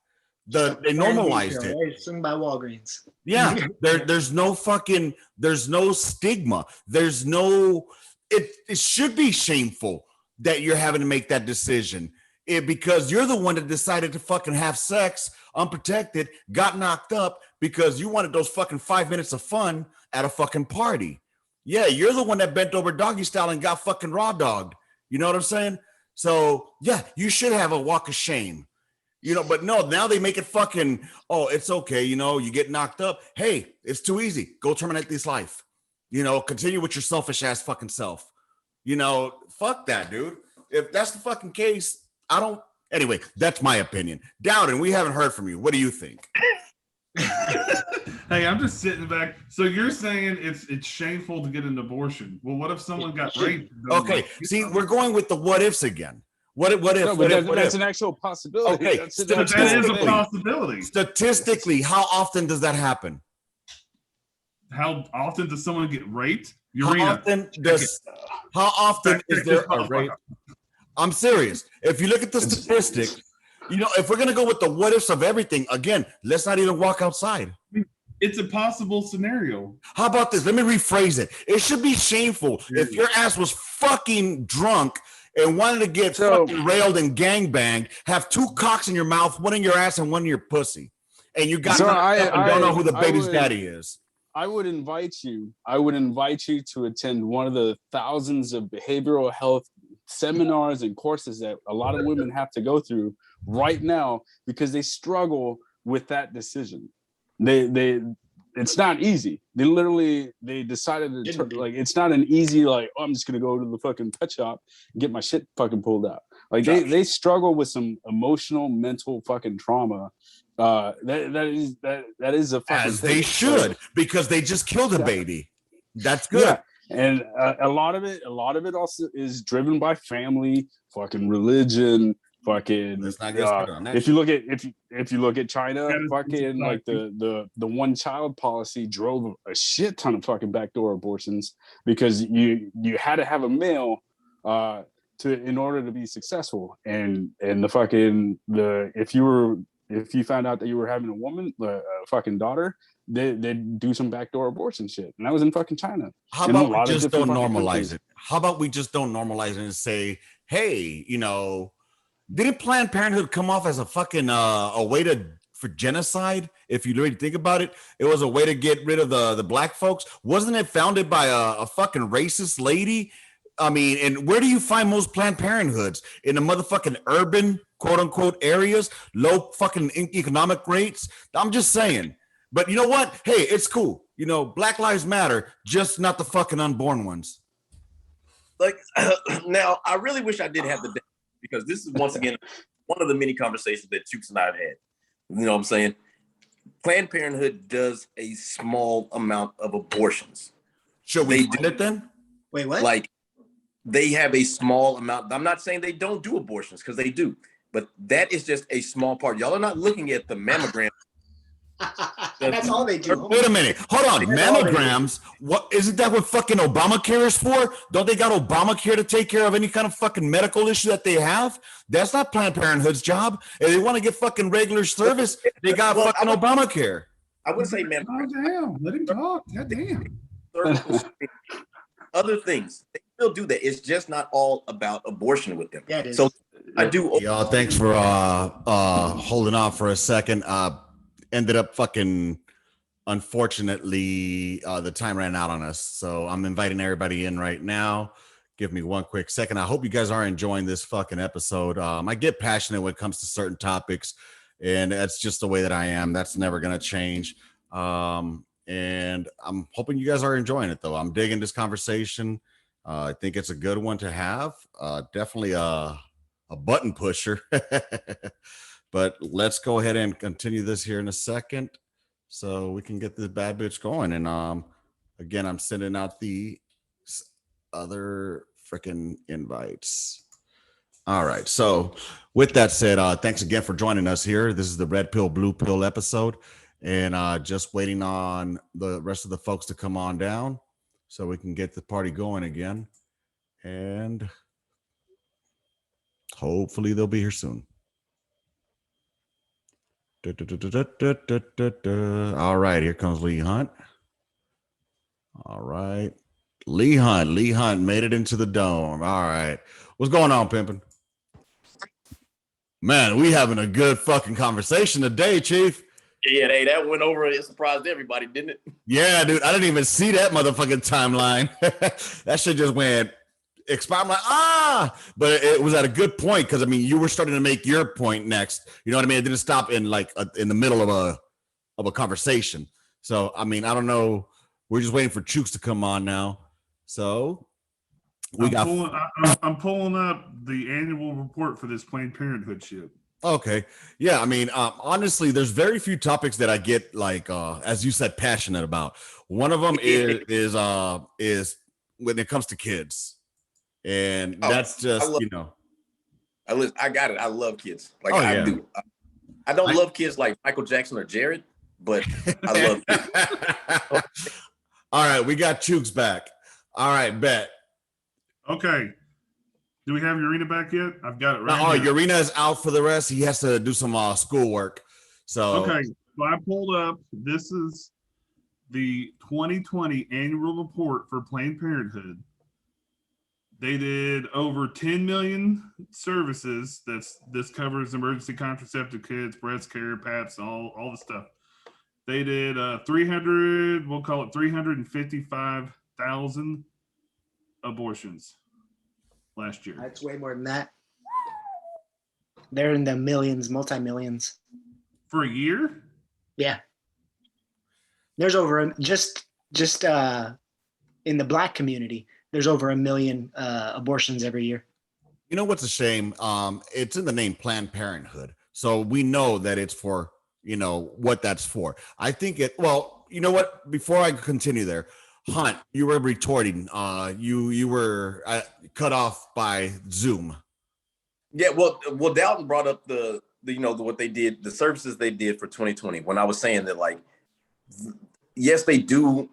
They normalized it. Right? Sung by Walgreens. Yeah, there's no stigma. There's no. It should be shameful that you're having to make that decision because you're the one that decided to fucking have sex unprotected, got knocked up because you wanted those fucking 5 minutes of fun at a fucking party. Yeah, you're the one that bent over doggy style and got fucking raw dogged. You know what I'm saying? So yeah, you should have a walk of shame. You know, but no, now they make it fucking, oh, it's okay. You know, you get knocked up. Hey, it's too easy. Go terminate this life. You know, continue with your selfish ass fucking self. You know, fuck that, dude. If that's the fucking case, anyway, that's my opinion. Dowden, we haven't heard from you. What do you think? Hey, I'm just sitting back. So you're saying it's shameful to get an abortion. Well, what if someone got raped? Okay, see, we're going with the what ifs again. What if? No, what if? That's an actual possibility. Okay, that is a possibility. Statistically, how often does that happen? How often does someone get raped? How often is there a rape? I'm serious. If you look at the statistics, you know, if we're gonna go with the what ifs of everything, again, let's not even walk outside. It's a possible scenario. How about this? Let me rephrase it. It should be shameful if your ass was fucking drunk and wanted to get fucking railed and gangbanged, have two cocks in your mouth, one in your ass and one in your pussy, and you got don't know who the baby's daddy is. I would invite you to attend one of the thousands of behavioral health seminars and courses that a lot of women have to go through right now because they struggle with that decision. It's not easy. They decided to like, it's not an easy, like, oh, I'm just going to go to the fucking pet shop and get my shit fucking pulled out. Like they struggle with some emotional, mental fucking trauma. That is a fucking as thing. They should, because they just killed a baby. That's good. Yeah. And a lot of it also is driven by family, fucking religion, fucking. If you look at China, fucking like the one child policy drove a shit ton of fucking backdoor abortions because you had to have a male in order to be successful, and if you found out that you were having a woman, a fucking daughter, they'd do some backdoor abortion shit. And that was in fucking China. How about we just don't normalize it? How about we just don't normalize it and say, hey, you know, didn't Planned Parenthood come off as a fucking a way for genocide? If you really think about it, it was a way to get rid of the black folks. Wasn't it founded by a fucking racist lady? I mean, and where do you find most Planned Parenthoods? In the motherfucking urban, quote unquote, areas, low fucking economic rates. I'm just saying, But you know what? Hey, it's cool. You know, Black Lives Matter, just not the fucking unborn ones. Like now, I really wish I did have the data because this is once again one of the many conversations that Chooks and I have had. You know what I'm saying? Planned Parenthood does a small amount of abortions. Should we find it then? Wait, what? Like they have a small amount. I'm not saying they don't do abortions because they do, but that is just a small part. Y'all are not looking at the mammogram. That's all they do. Wait a minute. Hold on. That's all they do. Mammograms. What isn't that what fucking Obamacare is for? Don't they got Obamacare to take care of any kind of fucking medical issue that they have? That's not Planned Parenthood's job. If they want to get fucking regular service, they got fucking Obamacare. I would say mammogram. Oh damn! Let him talk. God damn. Cervical screening, other things. They still do that. It's just not all about abortion with them. Yeah, it is. So I do. Y'all, thanks for holding off for a second. Ended up fucking, unfortunately, the time ran out on us. So I'm inviting everybody in right now. Give me one quick second. I hope you guys are enjoying this fucking episode. I get passionate when it comes to certain topics, and that's just the way that I am. That's never gonna change. And I'm hoping you guys are enjoying it, though. I'm digging this conversation. I think it's a good one to have. Definitely a button pusher. But let's go ahead and continue this here in a second so we can get this bad bitch going. And again, I'm sending out the other freaking invites. All right. So with that said, thanks again for joining us here. This is the Red Pill, Blue Pill episode. And just waiting on the rest of the folks to come on down so we can get the party going again. And hopefully they'll be here soon. All right, here comes Lee Hunt. All right. Lee Hunt made it into the dome. All right. What's going on, pimpin'? Man, we having a good fucking conversation today, Chief. Yeah, hey, that went over. It surprised everybody, didn't it? Yeah, dude. I didn't even see that motherfucking timeline. That shit just went expired. I'm like, but it was at a good point because I mean, you were starting to make your point next. You know what I mean? It didn't stop in like in the middle of a conversation. So I mean, I don't know. We're just waiting for Chooks to come on now. So I'm pulling up the annual report for this Planned Parenthood shit. Okay. Yeah. I mean, honestly, there's very few topics that I get like, as you said, passionate about. One of them is when it comes to kids. And that's just, I got it. I love kids. Like I do. I don't love kids like Michael Jackson or Jared, but I love kids. All right. We got Chooks back. All right. Bet. Okay. Do we have Urena back yet? I've got it right here. Urena is out for the rest. He has to do some schoolwork. So okay. So I pulled up. This is the 2020 annual report for Planned Parenthood. They did over 10 million services. This covers emergency contraceptive kits, breast care, PAPs, all the stuff. They did 355,000 abortions last year. That's way more than that. They're in the millions, multi-millions. For a year? Yeah. There's over just in the Black community, there's over 1 million abortions every year. You know what's a shame? It's in the name Planned Parenthood. So we know that it's for, what that's for. I think well, you know what? Before I continue there, Hunt, you were retorting. You were cut off by Zoom. Yeah, well, Dalton brought up the what they did, the services they did for 2020. When I was saying that, like, yes, they do,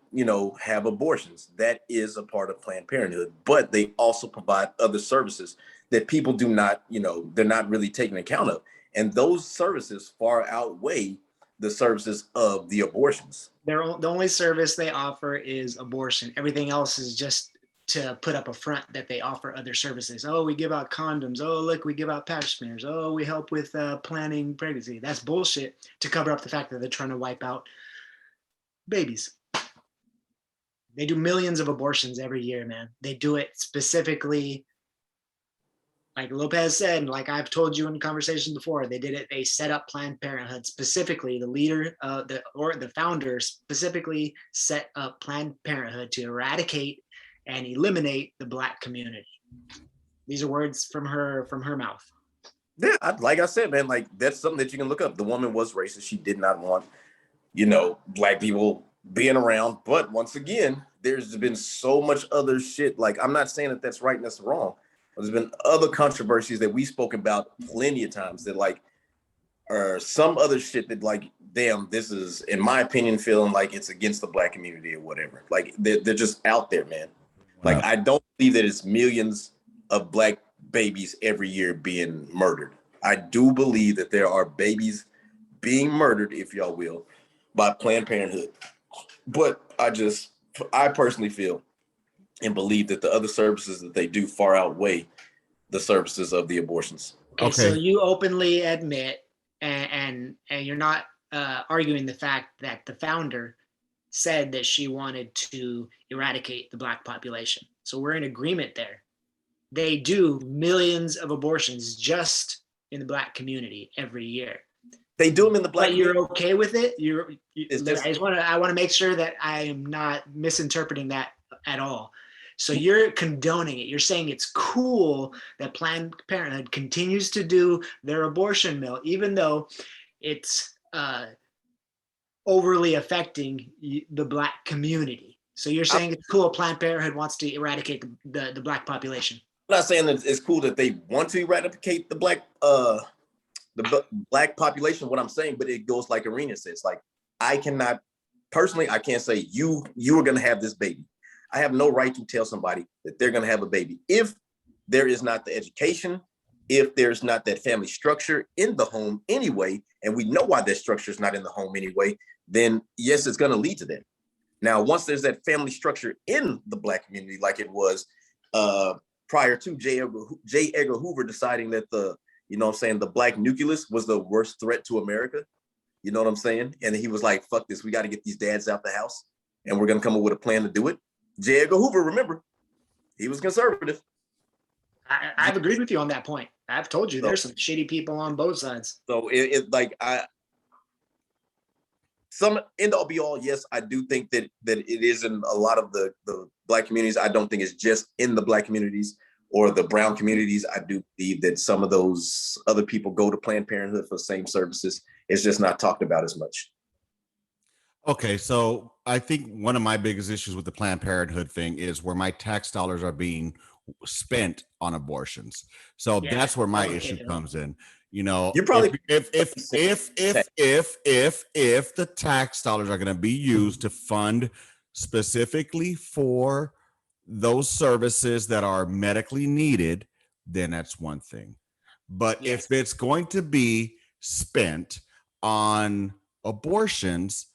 have abortions. That is a part of Planned Parenthood, but they also provide other services that people do not, they're not really taking account of, and those services far outweigh the services of the abortions. The only service they offer is abortion. Everything else is just to put up a front that they offer other services. Oh, we give out condoms. Oh, look, we give out pap smears. Oh, we help with planning pregnancy. That's bullshit to cover up the fact that they're trying to wipe out babies. They do millions of abortions every year, man. They do it specifically like Lopez said, and like I've told you in conversations before, they did it. They set up Planned Parenthood specifically. The leader, the founder, specifically set up Planned Parenthood to eradicate and eliminate the Black community. These are words from her mouth. Yeah, like I said, man, like that's something that you can look up. The woman was racist. She did not want, Black people being around. But once again, there's been so much other shit. Like, I'm not saying that that's right and that's wrong. There's been other controversies that we spoke about plenty of times that like are some other shit that like, damn, this is, in my opinion, feeling like it's against the Black community or whatever. Like they're just out there, man. Like, I don't believe that it's millions of Black babies every year being murdered. I do believe that there are babies being murdered, if y'all will, by Planned Parenthood. But I personally feel and believe that the other services that they do far outweigh the services of the abortions. Okay. So you openly admit, and you're not arguing the fact that the founder said that she wanted to eradicate the Black population. So we're in agreement there. They do millions of abortions just in the Black community every year. They do them in the Black community. You're okay with it? I want to make sure that I am not misinterpreting that at all. So you're condoning it. You're saying it's cool that Planned Parenthood continues to do their abortion mill, even though it's overly affecting the Black community. So you're saying it's cool Planned Parenthood wants to eradicate the Black population. I'm not saying that it's cool that they want to eradicate the Black Black population. What I'm saying, but it goes like Arena says. Like, I can't say you are going to have this baby. I have no right to tell somebody that they're going to have a baby if there is not the education, if there's not that family structure in the home anyway, and we know why that structure is not in the home anyway. Then yes, it's going to lead to that. Now, once there's that family structure in the Black community, like it was prior to J. Edgar Hoover deciding that the Black nucleus was the worst threat to America. You know what I'm saying? And he was like, fuck this, we got to get these dads out the house and we're going to come up with a plan to do it. J. Edgar Hoover, remember, he was conservative. I've agreed with you on that point. I've told you there's some shitty people on both sides. So some end all be all, yes, I do think that it is in a lot of the Black communities. I don't think it's just in the Black communities or the brown communities. I do believe that some of those other people go to Planned Parenthood for the same services. It's just not talked about as much. Okay, so I think one of my biggest issues with the Planned Parenthood thing is where my tax dollars are being spent on abortions. So that's where my issue comes in. You're probably if the tax dollars are going to be used to fund specifically for those services that are medically needed, then that's one thing. But if it's going to be spent on abortions,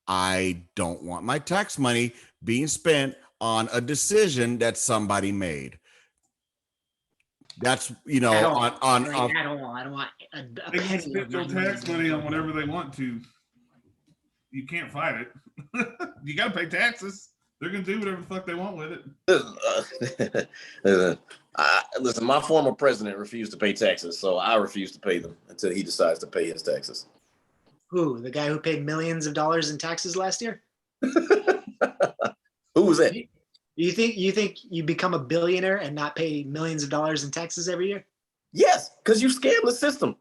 I don't want my tax money being spent on a decision that somebody made. That's I don't want a they can penny spend your tax money on whatever they want to. You can't fight it. You got to pay taxes. They're gonna do whatever the fuck they want with it. Listen, my former president refused to pay taxes, so I refuse to pay them until he decides to pay his taxes. Who? The guy who paid millions of dollars in taxes last year? Who was that? You think you become a billionaire and not pay millions of dollars in taxes every year? Yes, because you scam the system.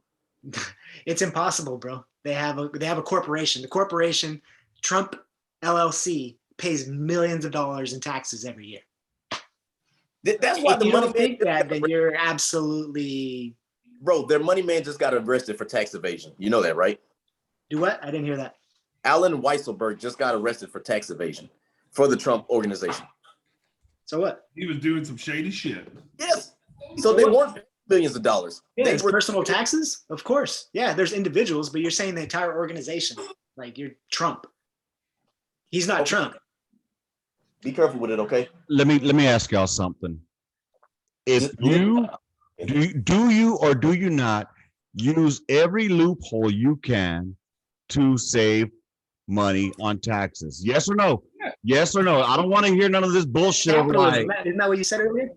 It's impossible, bro. They have a corporation. The corporation, Trump LLC, pays millions of dollars in taxes every year. That's why if you don't think that, then you're absolutely... Bro, their money man just got arrested for tax evasion. You know that, right? Do what? I didn't hear that. Alan Weisselberg just got arrested for tax evasion for the Trump organization. So what? He was doing some shady shit. Yes. So they weren't millions of dollars. Yeah, it's personal taxes, of course. Yeah, there's individuals, but you're saying the entire organization. Like, you're Trump. He's not Trump. Be careful with it, okay? Let me ask y'all something. If you do you or do you not use every loophole you can to save money on taxes? Yes or no? Yeah. Yes or no? I don't want to hear none of this bullshit. Isn't that what you said earlier?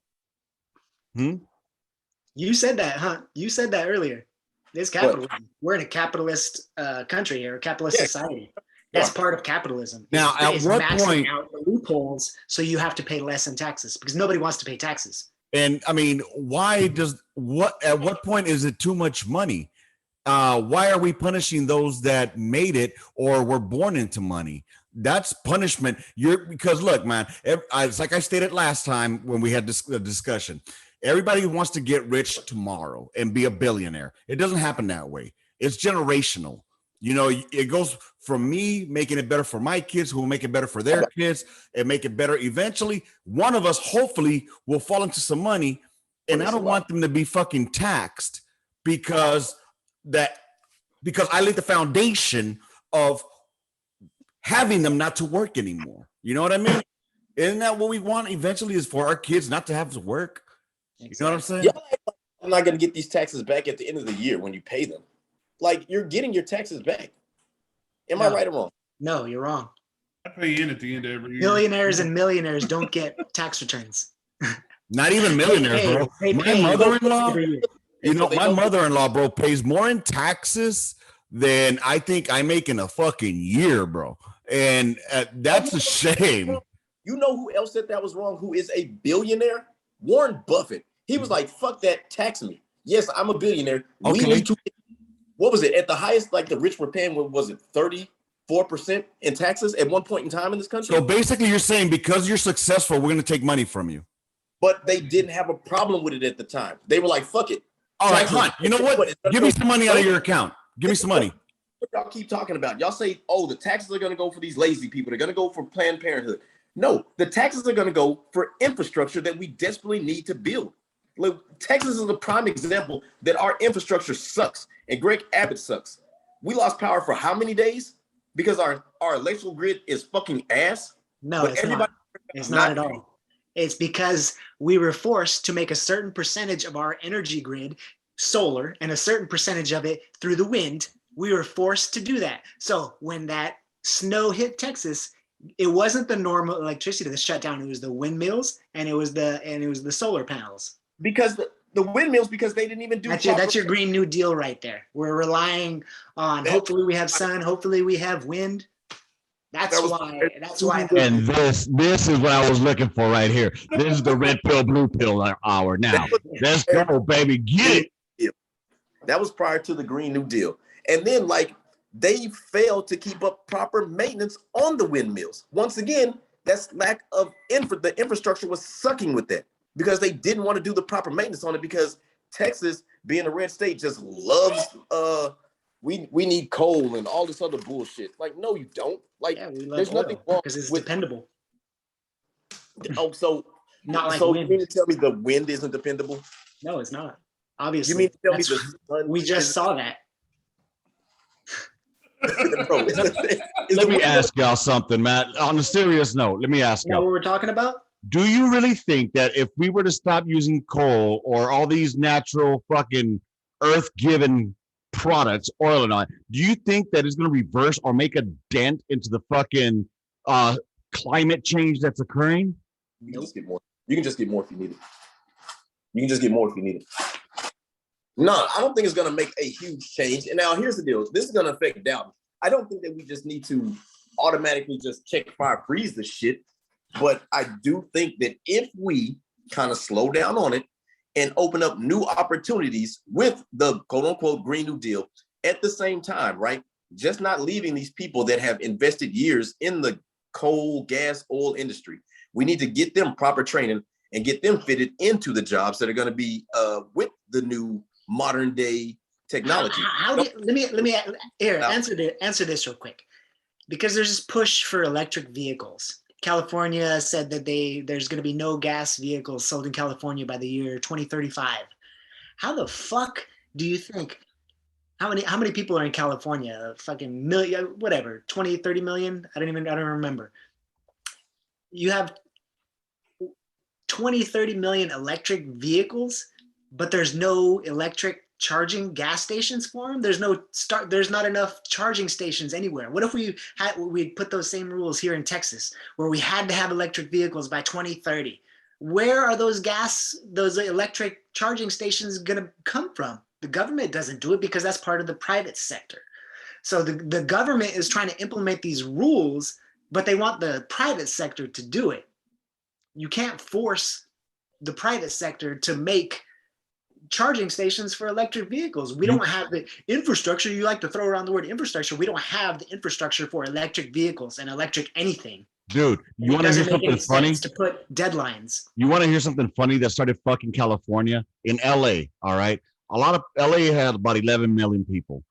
You said that, huh? You said that earlier. It's capitalism. We're in a capitalist country or a capitalist society. That's part of capitalism. Now, at what maxing point? out the loopholes so you have to pay less in taxes because nobody wants to pay taxes. And I mean, at what point is it too much money? Why are we punishing those that made it or were born into money? That's punishment. Because look, man, it's like I stated last time when we had this discussion. Everybody wants to get rich tomorrow and be a billionaire. It doesn't happen that way. It's generational. You know, it goes from me making it better for my kids, who will make it better for their kids, and make it better. Eventually, one of us hopefully will fall into some money, and I don't want them to be fucking taxed because I laid the foundation of having them not to work anymore. You know what I mean? Isn't that what we want eventually, is for our kids not to have to work? You know what I'm saying? Yeah, I'm not going to get these taxes back at the end of the year when you pay them. Like, you're getting your taxes back. Am I right or wrong? No, you're wrong. I pay in at the end of every year. Billionaires and millionaires don't get tax returns. Not even millionaires, bro. My mother-in-law, my mother-in-law, bro, pays more in taxes than I think I make in a fucking year, bro. And that's a shame. You know who else said that was wrong? Who is a billionaire? Warren Buffett. He was like, fuck that, tax me. Yes, I'm a billionaire. Okay. We need to, what was it? At the highest, like the rich were paying, what was it, 34% in taxes at one point in time in this country? So basically you're saying because you're successful, we're going to take money from you. But they didn't have a problem with it at the time. They were like, fuck it. All right, Hunt, you know what? Give me some money out of your account. Give me some money. What y'all keep talking about? Y'all say, oh, the taxes are going to go for these lazy people. They're going to go for Planned Parenthood. No, the taxes are going to go for infrastructure that we desperately need to build. Look, Texas is a prime example that our infrastructure sucks and Greg Abbott sucks. We lost power for how many days? Because our electrical grid is fucking ass. No, it's not. It's not at all. It's because we were forced to make a certain percentage of our energy grid solar and a certain percentage of it through the wind. We were forced to do that. So when that snow hit Texas, it wasn't the normal electricity that shut down. It was the windmills and it was the solar panels. Because the windmills, because they didn't even do that's your Green New Deal right there. We're relying on hopefully we have sun, hopefully we have wind. That's why. And this is what I was looking for right here. This is the red pill, blue pill hour. Now let's go, baby. Get it. That was prior to the Green New Deal. And then like they failed to keep up proper maintenance on the windmills. Once again, that's lack of the infrastructure was sucking with that because they didn't want to do the proper maintenance on it because Texas, being a red state, just loves we need coal and all this other bullshit. Like, no, you don't. Like, there's nothing wrong because it's dependable. Oh, so not like so wind. you mean to tell me the wind isn't dependable? No, it's not. Obviously, you mean to tell me the sun we just saw that. Bro, let me ask y'all something, Matt. On a serious note, let me ask y'all. What we're talking about? Do you really think that if we were to stop using coal or all these natural fucking earth-given products, oil and all, do you think that it's going to reverse or make a dent into the fucking climate change that's occurring? You can just get more. You can just get more if you need it. You can just get more if you need it. No, I don't think it's going to make a huge change. And now here's the deal. This is going to affect Dalton. I don't think that we just need to automatically just check fire freeze the shit. But I do think that if we kind of slow down on it and open up new opportunities with the quote unquote Green New Deal at the same time, right? Just not leaving these people that have invested years in the coal, gas, oil industry. We need to get them proper training and get them fitted into the jobs that are going to be with the new modern day technology. Let me here answer this real quick, because there's this push for electric vehicles. California said that there's going to be no gas vehicles sold in California by the year 2035. How the fuck do you think? How many people are in California? Fucking million, whatever, 20, 30 million? I don't remember. You have 20, 30 million electric vehicles, but there's no electric charging gas stations for them. There's not enough charging stations anywhere. What if we'd put those same rules here in Texas, where we had to have electric vehicles by 2030? Where are those electric charging stations going to come from? The government doesn't do it because that's part of the private sector. So the government is trying to implement these rules, but they want the private sector to do it. You can't force the private sector to make charging stations for electric vehicles. We don't have the infrastructure. You like to throw around the word infrastructure. We don't have the infrastructure for electric vehicles and electric anything. Dude, you want to hear something funny? To put deadlines. You want to hear something funny that started fucking California? In LA, all right? A lot of LA had about 11 million people.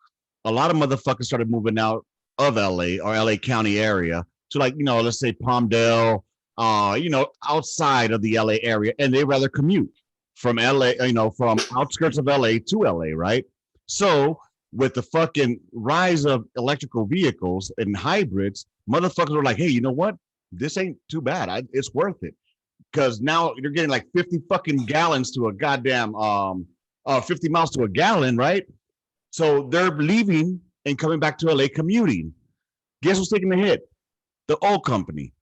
A lot of motherfuckers started moving out of LA or LA County area to, like, let's say Palmdale, outside of the LA area, and they rather commute from LA, from outskirts of LA to LA, right? So with the fucking rise of electrical vehicles and hybrids, motherfuckers were like, hey, you know what? This ain't too bad. It's worth it. Because now you're getting like 50 fucking gallons to a goddamn 50 miles to a gallon, right? So they're leaving and coming back to LA commuting. Guess who's taking the hit? The oil company.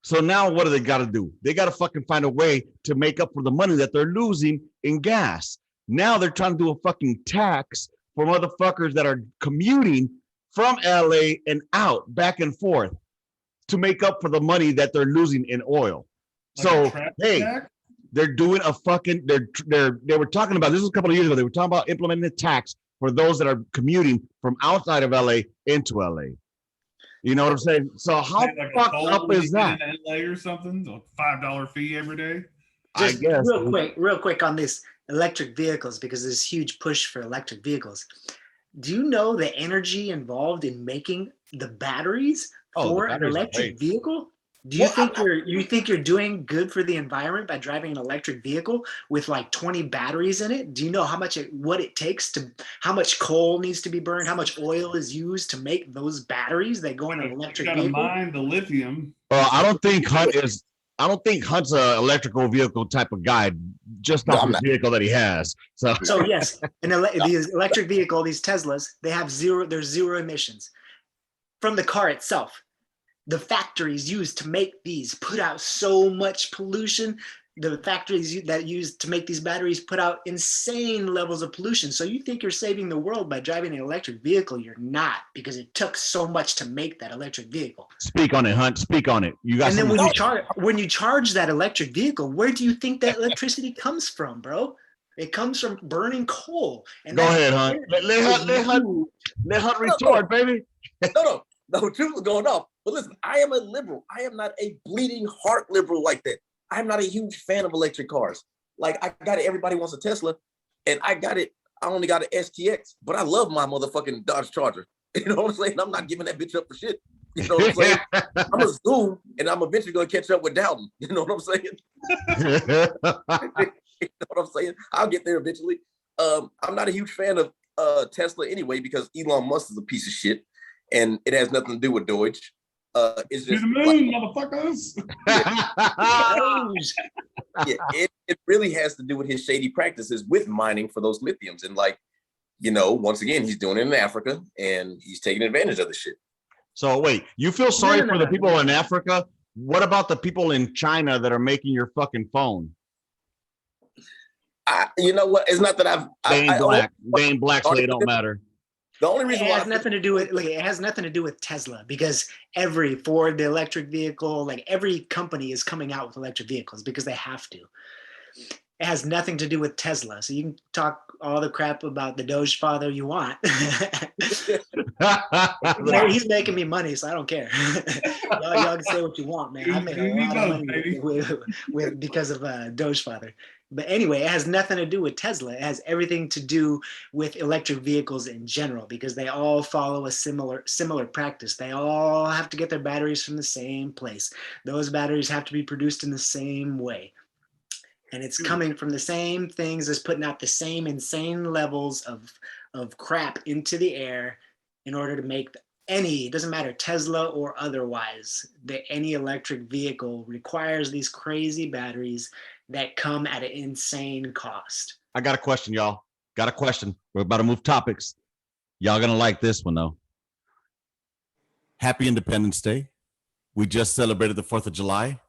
So now what do they got to do? They got to fucking find a way to make up for the money that they're losing in gas. Now they're trying to do a fucking tax for motherfuckers that are commuting from LA and out, back and forth, to make up for the money that they're losing in oil. Like, so hey, they're doing a fucking they were talking about, this was a couple of years ago, they were talking about implementing a tax for those that are commuting from outside of LA into LA. You know what I'm saying? So how like fucked up is that? In LA or something, a $5 fee every day. Just real quick on this electric vehicles, because there's huge push for electric vehicles. Do you know the energy involved in making the batteries for an electric vehicle? Do you think you're doing good for the environment by driving an electric vehicle with like 20 batteries in it? Do you know what it takes to, how much coal needs to be burned, how much oil is used to make those batteries that go in an electric vehicle? You gotta mine the lithium. I don't think Hunt's an electrical vehicle type of guy, just off the vehicle that he has. So yes, the electric vehicle, these Teslas, there's zero emissions from the car itself. The factories used to make these put out so much pollution. The factories that used to make these batteries put out insane levels of pollution. So you think you're saving the world by driving an electric vehicle? You're not, because it took so much to make that electric vehicle. Speak on it, Hunt. Speak on it. You guys. And then when you charge that electric vehicle, where do you think that electricity comes from, bro? It comes from burning coal. And go ahead, Hunt. Let Hunt retort, baby. No, truth is going off. But listen, I am a liberal. I am not a bleeding heart liberal like that. I'm not a huge fan of electric cars. Like, I got it. Everybody wants a Tesla, and I got it. I only got an STX, but I love my motherfucking Dodge Charger. You know what I'm saying? I'm not giving that bitch up for shit. You know what I'm saying? I'm a Zoom, and I'm eventually going to catch up with Dowden. You know what I'm saying? You know what I'm saying? I'll get there eventually. I'm not a huge fan of Tesla anyway, because Elon Musk is a piece of shit, and it has nothing to do with Deutsch. It's just to the moon, motherfuckers. It really has to do with his shady practices with mining for those lithiums. And once again, he's doing it in Africa, and he's taking advantage of the shit. So wait, you feel sorry for the people in Africa? What about the people in China that are making your fucking phone? You know what? It's not that they ain't black, so they don't matter. The only reason it has nothing to do with Tesla, because every Ford, the electric vehicle, like every company is coming out with electric vehicles because they have to. It has nothing to do with Tesla. So you can talk all the crap about the Doge father you want. He's making me money, so I don't care. y'all can say what you want, man. I make a lot of money with because of Doge father. But anyway, it has nothing to do with Tesla. It has everything to do with electric vehicles in general, because they all follow a similar practice. They all have to get their batteries from the same place. Those batteries have to be produced in the same way. And it's coming from the same things as putting out the same insane levels of crap into the air in order to make it doesn't matter, Tesla or otherwise, any electric vehicle requires these crazy batteries that come at an insane cost. I got a question, y'all. Got a question. We're about to move topics. Y'all gonna like this one, though. Happy Independence Day. We just celebrated the 4th of July.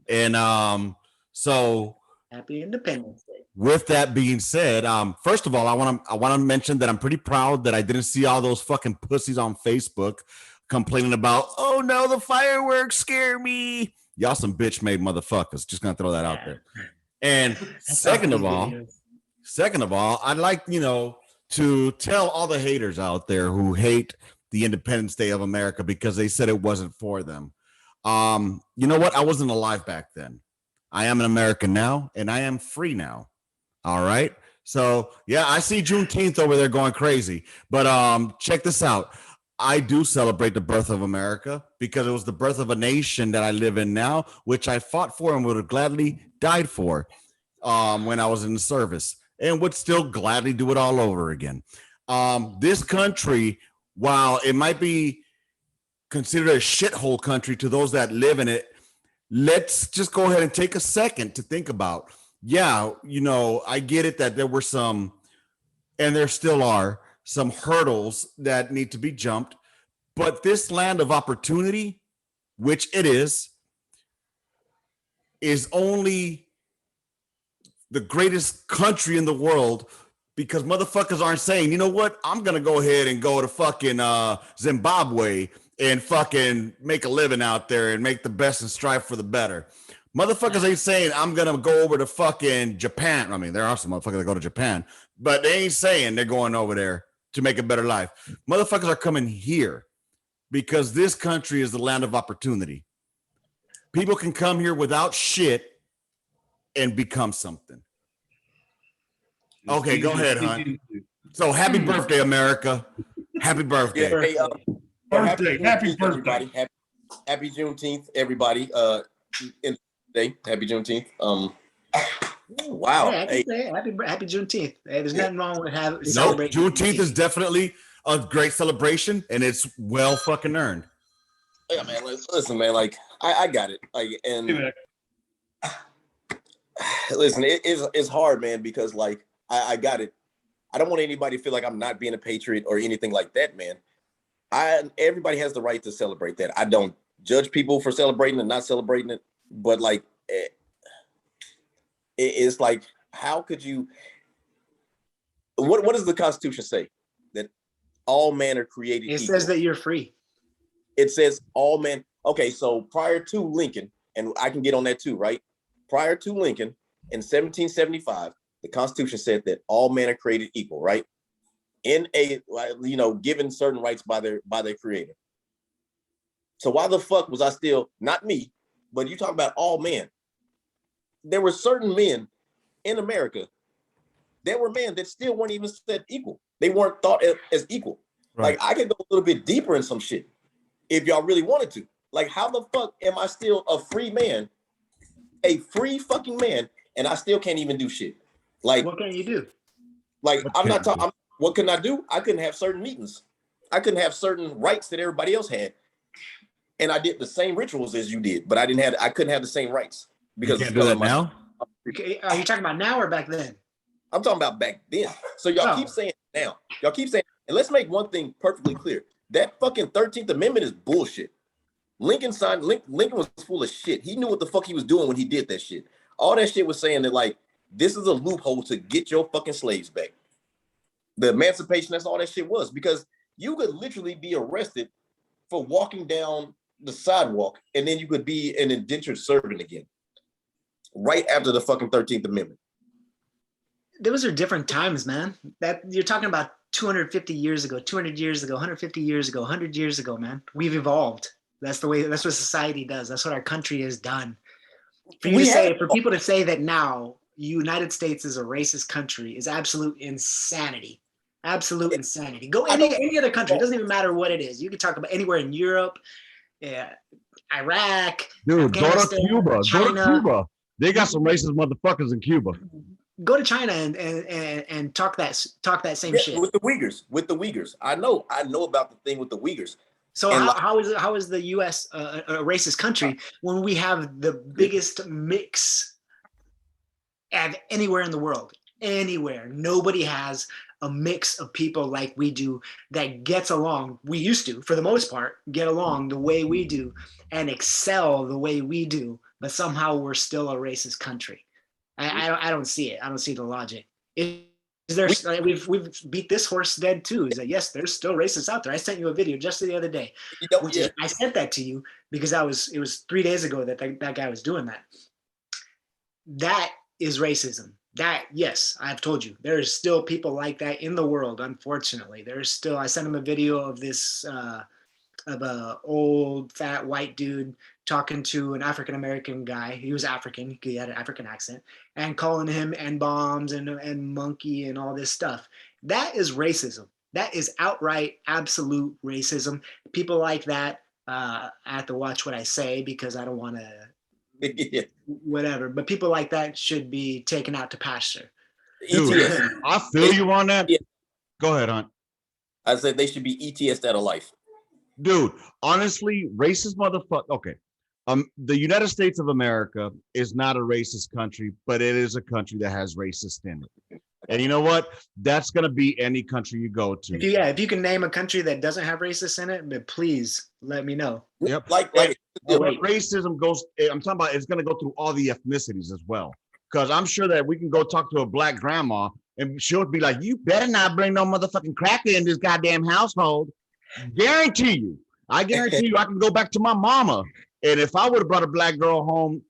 And So Happy Independence Day. with that being said, first of all, I want to mention that I'm pretty proud that I didn't see all those fucking pussies on Facebook complaining about, oh no, the fireworks scare me. Y'all some bitch made motherfuckers. Just gonna throw that out there. And second of all, I'd like, to tell all the haters out there who hate the Independence Day of America because they said it wasn't for them. You know what? I wasn't alive back then. I am an American now, and I am free now. All right. So yeah, I see Juneteenth over there going crazy. But check this out. I do celebrate the birth of America because it was the birth of a nation that I live in now, which I fought for and would have gladly died for when I was in the service, and would still gladly do it all over again. This country, while it might be considered a shithole country to those that live in it, let's just go ahead and take a second to think about, I get it that there were some, and there still are, some hurdles that need to be jumped, but this land of opportunity, which it is only the greatest country in the world because motherfuckers aren't saying, you know what, I'm going to go ahead and go to fucking Zimbabwe and fucking make a living out there and make the best and strive for the better. Motherfuckers ain't saying I'm going to go over to fucking Japan. I mean, there are some motherfuckers that go to Japan, but they ain't saying they're going over there to make a better life. Motherfuckers are coming here because this country is the land of opportunity. People can come here without shit and become something. Okay, go ahead, hon. So happy birthday, America. Happy birthday. Yeah, Happy birthday. Everybody. Happy Juneteenth, everybody. Happy Juneteenth. Wow. Yeah, happy Juneteenth. Hey, there's nothing wrong with celebrating. Juneteenth is definitely a great celebration, and it's well fucking earned. Yeah, man. Listen, man. Like I got it. Like, and listen, it's hard, man, because like I got it. I don't want anybody to feel like I'm not being a patriot or anything like that, man. Everybody has the right to celebrate that. I don't judge people for celebrating and not celebrating it, but like it's like, how could you? What does the Constitution say? That all men are created equal. It says that you're free. It says all men. Okay, so prior to Lincoln, and I can get on that too, right? Prior to Lincoln in 1775, the Constitution said that all men are created equal, right? In a, given certain rights by their creator. So why the fuck was I still, not me, but you talk about all men? There were certain men in America. There were men that still weren't even said equal. They weren't thought as equal. Right. Like I could go a little bit deeper in some shit if y'all really wanted to. Like, how the fuck am I still a free man, a free fucking man, and I still can't even do shit? Like, what can you do? Like, I'm not talking. What couldn't I do? I couldn't have certain meetings. I couldn't have certain rights that everybody else had, and I did the same rituals as you did, but I couldn't have the same rights because you can't do that now. Are you talking about now or back then? I'm talking about back then. So y'all keep saying now. Y'all keep saying, and let's make one thing perfectly clear: that fucking 13th Amendment is bullshit. Lincoln was full of shit. He knew what the fuck he was doing when he did that shit. All that shit was saying that like this is a loophole to get your fucking slaves back. The emancipation, that's all that shit was, because you could literally be arrested for walking down the sidewalk and then you could be an indentured servant again right after the fucking 13th Amendment. Those are different times, man. That you're talking about 250 years ago, 200 years ago, 150 years ago, 100 years ago, man. We've evolved. That's what society does. That's what our country has done. For people to say that now United States is a racist country is absolute insanity. Absolute insanity. Go any other country. It doesn't even matter what it is. You can talk about anywhere in Europe, Iraq, dude. Go to Cuba. China. Go to Cuba. They got some racist motherfuckers in Cuba. Go to China and talk that same shit with the Uyghurs. I know about the thing with the Uyghurs. So how is the U.S. A racist country when we have the biggest mix of anywhere in the world? Anywhere, nobody has a mix of people like we do that gets along. We used to, for the most part, get along the way we do and excel the way we do but somehow we're still a racist country. I don't see it. I don't see the logic. Is there? We've beat this horse dead too. Is that yes? There's still racists out there. I sent you a video just the other day, which is, I sent that to you because it was 3 days ago that guy was doing that. That is racism. That, yes, I've told you, there's still people like that in the world. Unfortunately, there's still. I sent him a video of this of a old fat white dude talking to an African American guy. He was African. He had an African accent, and calling him N-bombs and monkey and all this stuff. That is racism. That is outright, absolute racism. People like that. I have to watch what I say because I don't want to. Whatever, but people like that should be taken out to pasture. Dude, I feel you on that. Go ahead, Hunt. I said they should be ETS out of life. Dude, honestly, racist motherfucker. Okay. The United States of America is not a racist country, but it is a country that has racist in it. And you know what? That's gonna be any country you go to. If you can name a country that doesn't have racists in it, but please let me know. Yep. Like racism goes, I'm talking about it's gonna go through all the ethnicities as well. Because I'm sure that we can go talk to a black grandma and she'll be like, you better not bring no motherfucking cracker in this goddamn household. Guarantee you. I guarantee you I can go back to my mama. And if I would have brought a black girl home,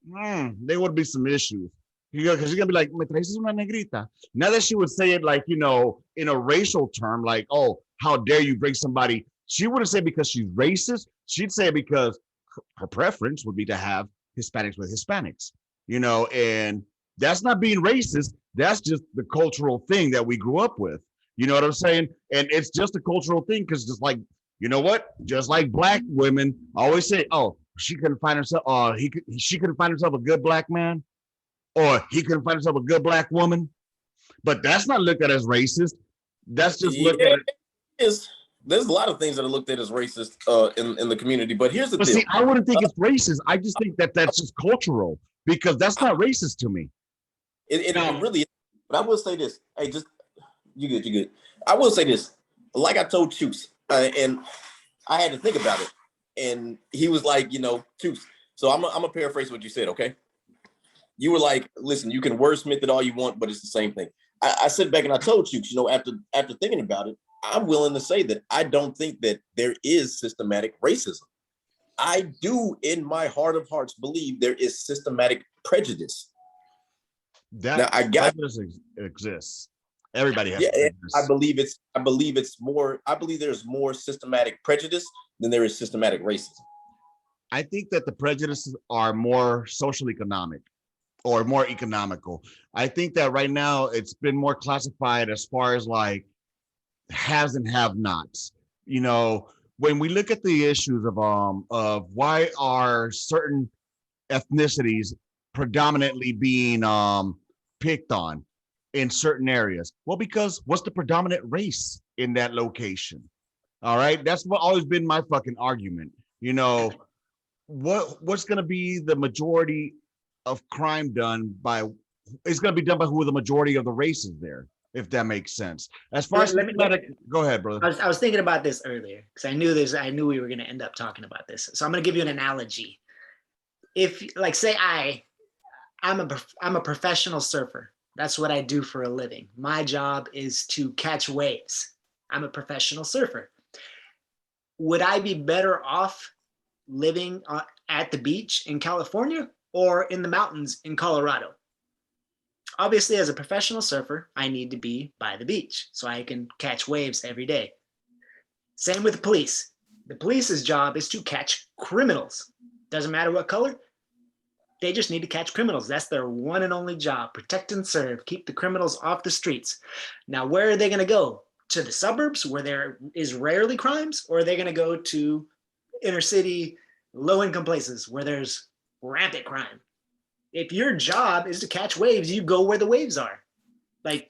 there would be some issues. Because she's gonna be like, me traes una negrita. Now that she would say it like, in a racial term, like, oh, how dare you bring somebody. She wouldn't say because she's racist. She'd say because her preference would be to have Hispanics with Hispanics, and that's not being racist. That's just the cultural thing that we grew up with. You know what I'm saying? And it's just a cultural thing because just like, you know what? Just like black women always say, oh, she couldn't find herself, she couldn't find herself a good black man, or he couldn't find himself a good black woman. But that's not looked at as racist. That's just looked at it. There's a lot of things that are looked at as racist in the community. But here's the deal. See, I wouldn't think it's racist. I just think that that's just cultural because that's not racist to me. It really is. But I will say this. Hey, you good. I will say this. Like I told Chooks, and I had to think about it. And he was like, Chooks. So I'm gonna paraphrase what you said, okay? You were like, listen, you can wordsmith it all you want, but it's the same thing. I sit back and I told Chooks, after thinking about it, I'm willing to say that I don't think that there is systematic racism. I do, in my heart of hearts, believe there is systematic prejudice. That prejudice exists. Everybody has prejudice. I believe there's more systematic prejudice than there is systematic racism. I think that the prejudices are more social economic or more economical. I think that right now it's been more classified as far as like haves and have nots. When we look at the issues of why are certain ethnicities predominantly being picked on in certain areas? Well, because what's the predominant race in that location? All right, that's what always been my fucking argument. What's going to be the majority of crime done by? It's going to be done by who the majority of the race is there, if that makes sense. As far as go ahead, brother. I was thinking about this earlier because I knew we were going to end up talking about this. So I'm going to give you an analogy. If, like, say I'm a professional surfer. That's what I do for a living. My job is to catch waves. I'm a professional surfer. Would I be better off living at the beach in California or in the mountains in Colorado? Obviously, as a professional surfer, I need to be by the beach so I can catch waves every day. Same with the police. The police's job is to catch criminals. Doesn't matter what color. They just need to catch criminals. That's their one and only job. Protect and serve. Keep the criminals off the streets. Now, where are they going to go? To the suburbs where there is rarely crimes? Or are they going to go to inner city, low-income places where there's rampant crime? If your job is to catch waves, you go where the waves are. Like,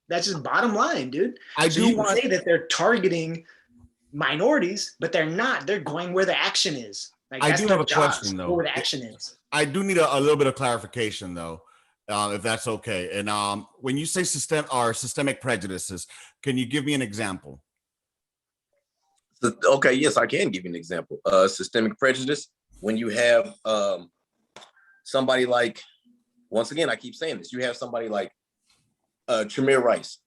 that's just bottom line, dude. I do want to say that they're targeting minorities, but they're not. They're going where the action is. Like, I do have a question, though. Where the action is. I do need a little bit of clarification, though, if that's okay. And when you say systemic prejudices, can you give me an example? Okay, yes, I can give you an example. Systemic prejudice, when you have somebody like, once again, I keep saying this, you have somebody like Tremere Rice,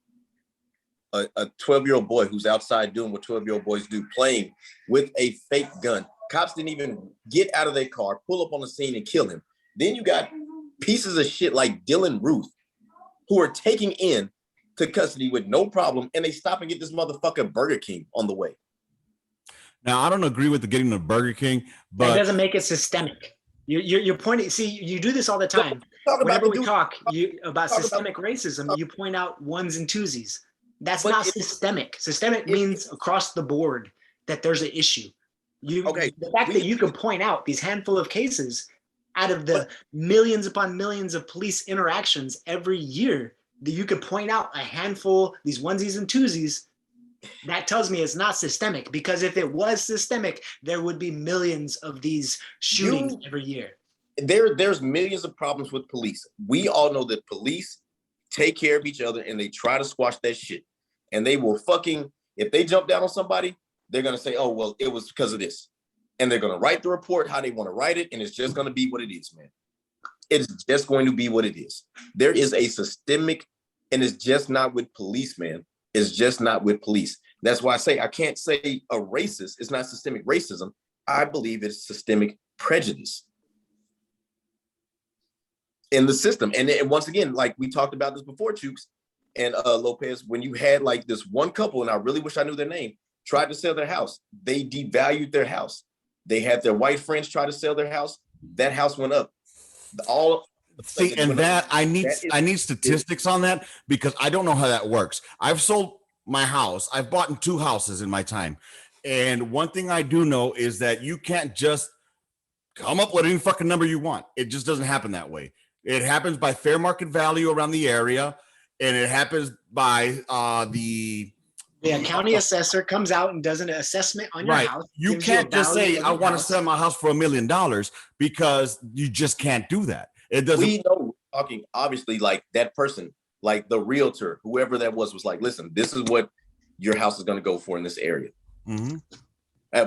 a 12-year-old boy who's outside doing what 12-year-old boys do, playing with a fake gun. Cops didn't even get out of their car, pull up on the scene and kill him. Then you got pieces of shit like Dylan Ruth, who are taking in to custody with no problem, and they stop and get this motherfucker Burger King on the way. Now, I don't agree with the getting the Burger King, but that doesn't make it systemic. You're pointing. See, you do this all the time. Whenever we talk about systemic racism, you point out ones and twosies. That's not systemic. Systemic means across the board that there's an issue. The fact that you can point out these handful of cases out of the millions upon millions of police interactions every year, that you could point out a handful, these onesies and twosies, that tells me it's not systemic, because if it was systemic, there would be millions of these shootings every year. There's millions of problems with police. We all know that police take care of each other and they try to squash that shit. And they will if they jump down on somebody, they're going to say, oh, well, it was because of this. And they're going to write the report how they want to write it. And it's just going to be what it is, man. It's just going to be what it is. There is a systemic, and it's just not with police, man. It's just not with police. That's why I say I can't say a racist. It's not systemic racism. I believe it's systemic prejudice in the system. And once again, like we talked about this before, Chooks and Lopez, when you had like this one couple, and I really wish I knew their name, tried to sell their house. They devalued their house. They had their white friends try to sell their house. That house went up. I need statistics on that, because I don't know how that works. I've sold my house. I've bought in 2 houses in my time. And one thing I do know is that you can't just come up with any fucking number you want. It just doesn't happen that way. It happens by fair market value around the area. And it happens by the county assessor comes out and does an assessment on your house. You can't just say, I want to sell my house for $1 million, because you just can't do that. It doesn't. We know we're talking, obviously, like that person, like the realtor, whoever that was like, listen, this is what your house is going to go for in this area. Mm-hmm.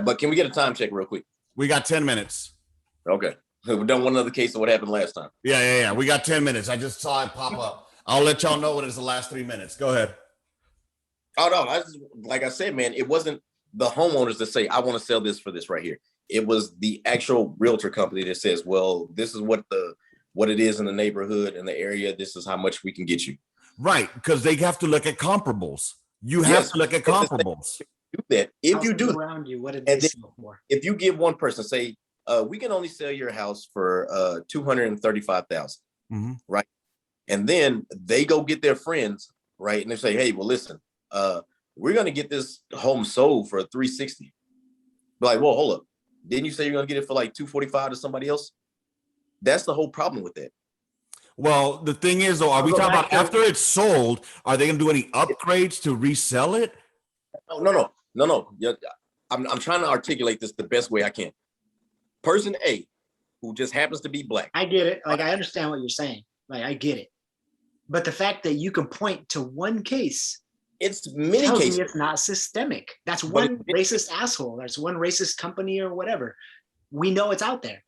But can we get a time check real quick? We got 10 minutes. Okay. We've done one other case of what happened last time. Yeah. We got 10 minutes. I just saw it pop up. I'll let y'all know when it's the last 3 minutes. Go ahead. Oh, no. Like I said, man, it wasn't the homeowners that say, I want to sell this for this right here. It was the actual realtor company that says, well, this is what it is in the neighborhood, in the area. This is how much we can get you. Right. Because they have to look at comparables. You have to look at comparables. Do that. If you do around you, what did they sell for? If you give one person, say, we can only sell your house for $235,000, right? And then they go get their friends, right? And they say, hey, well, listen, we're going to get this home sold for $360,000. Like, well, hold up. Didn't you say you're going to get it for like $245,000 to somebody else? That's the whole problem with that. Well, the thing is, though, are we talking about after it's sold, are they going to do any upgrades to resell it? No. I'm trying to articulate this the best way I can. Person A, who just happens to be black. I get it. Like, I understand what you're saying. Like, I get it. But the fact that you can point to one case, it's many tells cases. Me it's not systemic. That's one racist asshole. That's one racist company or whatever. We know it's out there.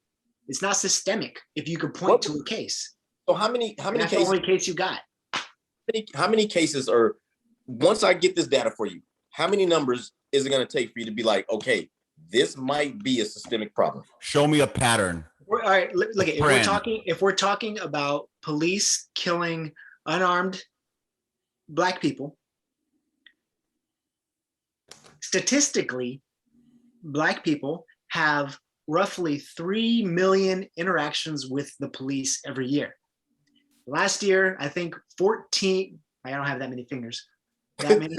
It's not systemic if you could point to a case. So how many that's cases? The only case you got. How many cases are? Once I get this data for you, how many numbers is it going to take for you to be like, okay, this might be a systemic problem? Show me a pattern. All right, look at if we're talking about police killing unarmed black people, statistically, black people have roughly 3 million interactions with the police every year. Last year, I think 14. I don't have that many fingers. That many.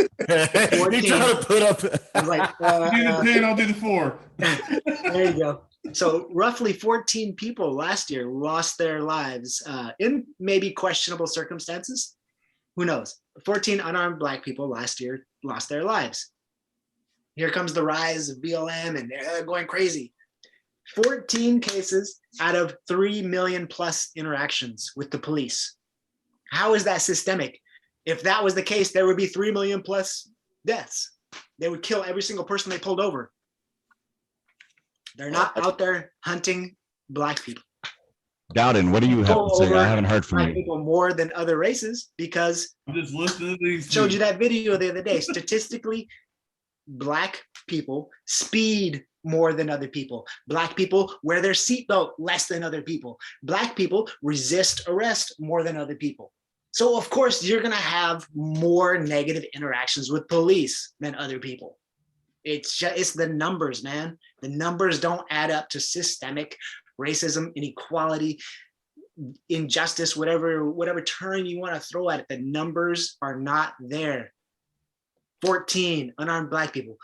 14. You trying to put up? I was like, do the 10, I'll do the 4. There you go. So roughly 14 people last year lost their lives in maybe questionable circumstances. Who knows? 14 unarmed black people last year lost their lives. Here comes the rise of BLM, and they're going crazy. 14 cases out of 3 million plus interactions with the police. How is that systemic? If that was the case, there would be 3 million plus deaths. They would kill every single person they pulled over. They're not out there hunting black people. Dowden, what do you have to say? I haven't heard from black you. people more than other races because I'm just listening to these. showed you that video the other day. Statistically, black people speed more than other people. Black people wear their seatbelt less than other people. Black people resist arrest more than other people. So of course you're gonna have more negative interactions with police than other people. It's the numbers, man. The numbers don't add up to systemic racism, inequality, injustice, whatever term you want to throw at it. The numbers are not there. 14 unarmed black people.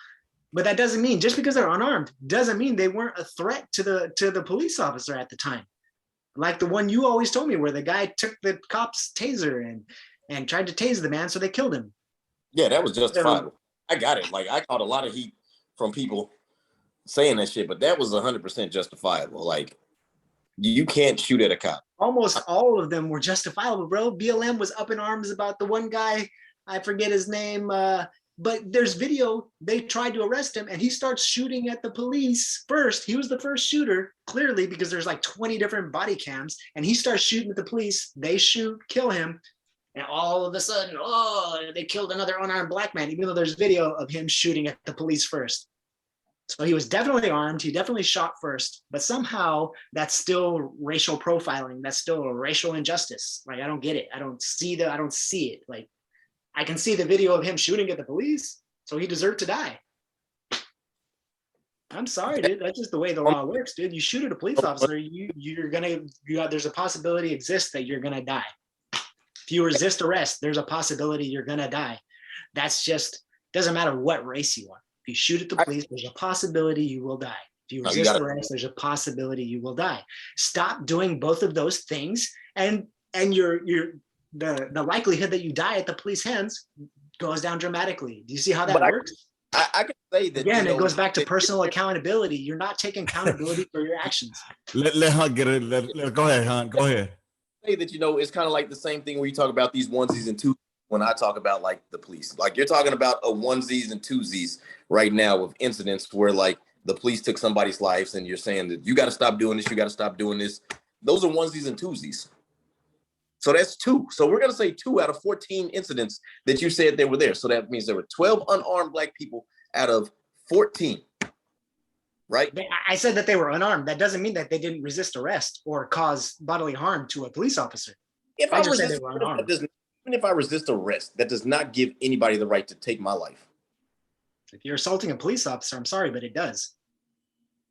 But that doesn't mean, just because they're unarmed, doesn't mean they weren't a threat to the police officer at the time. Like the one you always told me, where the guy took the cop's taser and tried to tase the man, so they killed him. Yeah, that was justifiable. I got it. Like, I caught a lot of heat from people saying that shit, but that was 100% justifiable. Like, you can't shoot at a cop. Almost all of them were justifiable, bro. BLM was up in arms about the one guy, I forget his name, but there's video. They tried to arrest him and he starts shooting at the police first. He was the first shooter, clearly, because there's like 20 different body cams, and he starts shooting at the police. They shoot, kill him. And all of a sudden, they killed another unarmed black man, even though there's video of him shooting at the police first. So he was definitely armed. He definitely shot first, but somehow that's still racial profiling. That's still a racial injustice. Like, I don't get it. I don't see it. Like, I can see the video of him shooting at the police, so he deserved to die. I'm sorry, dude. That's just the way the law works, dude. You shoot at a police officer, there's a possibility exists that you're gonna die. If you resist arrest, there's a possibility you're gonna die. That's just, doesn't matter what race you are. If you shoot at the police, there's a possibility you will die. If you resist arrest, there's a possibility you will die. Stop doing both of those things, and the likelihood that you die at the police hands goes down dramatically. Do you see how that works? I can say that, again, it goes back to personal accountability. You're not taking accountability for your actions. Let Hunt get it. Go ahead, Hunt. Go ahead. Say that, it's kind of like the same thing where you talk about these onesies and twosies when I talk about like the police. Like, you're talking about a onesies and twosies right now of incidents where like the police took somebody's lives, and you're saying that you got to stop doing this, you got to stop doing this. Those are onesies and twosies. So that's 2. So we're going to say 2 out of 14 incidents that you said they were there. So that means there were 12 unarmed black people out of 14, right? I said that they were unarmed. That doesn't mean that they didn't resist arrest or cause bodily harm to a police officer. If I resist arrest, even if I resist arrest, that does not give anybody the right to take my life. If you're assaulting a police officer, I'm sorry, but it does.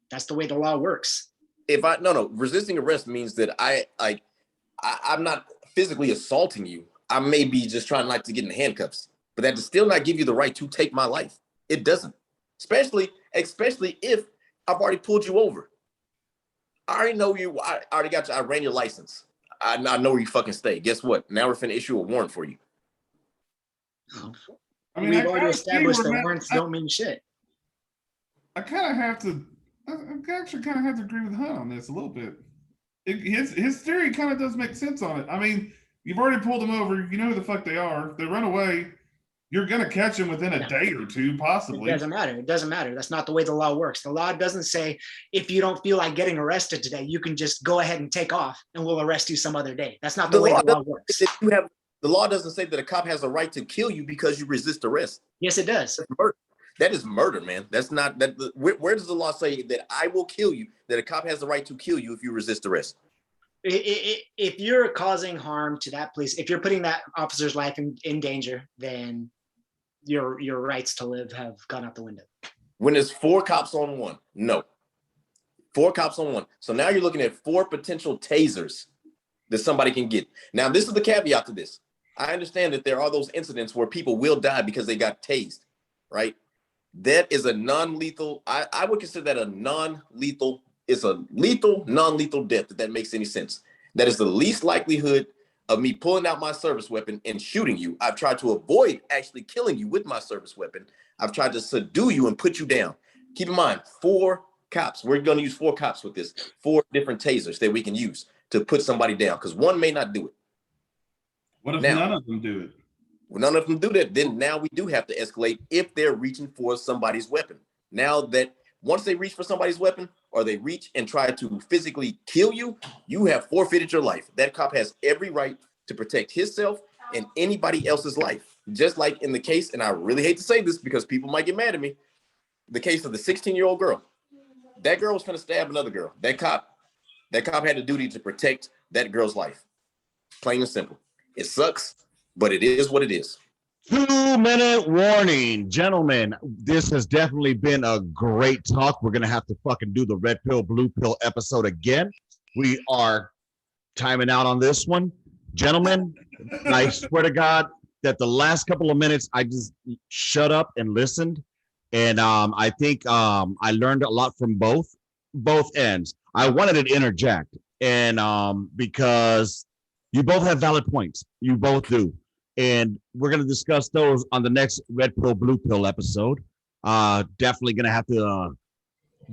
That's the way the law works. Resisting arrest means that I'm not physically assaulting you. I may be just trying not to get in handcuffs, but that does still not give you the right to take my life. It doesn't. Especially if I've already pulled you over. I already know you. I already got you. I ran your license. I know where you fucking stay. Guess what? Now we're finna issue a warrant for you. I mean, we've already established that warrants don't mean shit. I actually kind of have to agree with Hunt on this a little bit. His theory kind of does make sense on it. I mean, you've already pulled them over. You know who the fuck they are. They run away. You're going to catch them within a day or two, possibly. It doesn't matter. It doesn't matter. That's not the way the law works. The law doesn't say, if you don't feel like getting arrested today, you can just go ahead and take off and we'll arrest you some other day. That's not the way the law works. The law doesn't say that a cop has a right to kill you because you resist arrest. Yes, it does. That is murder, man. That's not that. Where does the law say that I will kill you? That a cop has the right to kill you if you resist arrest? If you're causing harm to that police, if you're putting that officer's life in danger, then your rights to live have gone out the window. When there's 4 cops on one, no. 4 cops on one. So now you're looking at 4 potential tasers that somebody can get. Now, this is the caveat to this. I understand that there are those incidents where people will die because they got tased, right? That is a non-lethal. I would consider that a non-lethal. It's a lethal, non-lethal death, if that makes any sense. That is the least likelihood of me pulling out my service weapon and shooting you. I've tried to avoid actually killing you with my service weapon. I've tried to subdue you and put you down. Keep in mind, 4 cops. We're going to use 4 cops with this. 4 different tasers that we can use to put somebody down, because one may not do it. What if none of them do it? When none of them do that, then now we do have to escalate if they're reaching for somebody's weapon. Now that Once they reach for somebody's weapon or they reach and try to physically kill you, you have forfeited your life. That cop has every right to protect himself and anybody else's life. Just like in the case, and I really hate to say this because people might get mad at me, the case of the 16-year-old girl. That girl was going to stab another girl. That cop had a duty to protect that girl's life. Plain and simple. It sucks, but it is what it is. 2-minute warning. Gentlemen, this has definitely been a great talk. We're going to have to fucking do the red pill, blue pill episode again. We are timing out on this one. Gentlemen, I swear to God that the last couple of minutes, I just shut up and listened. And I think I learned a lot from both ends. I wanted to interject, and because you both have valid points. You both do. And we're going to discuss those on the next red pill, blue pill episode. Definitely going to have to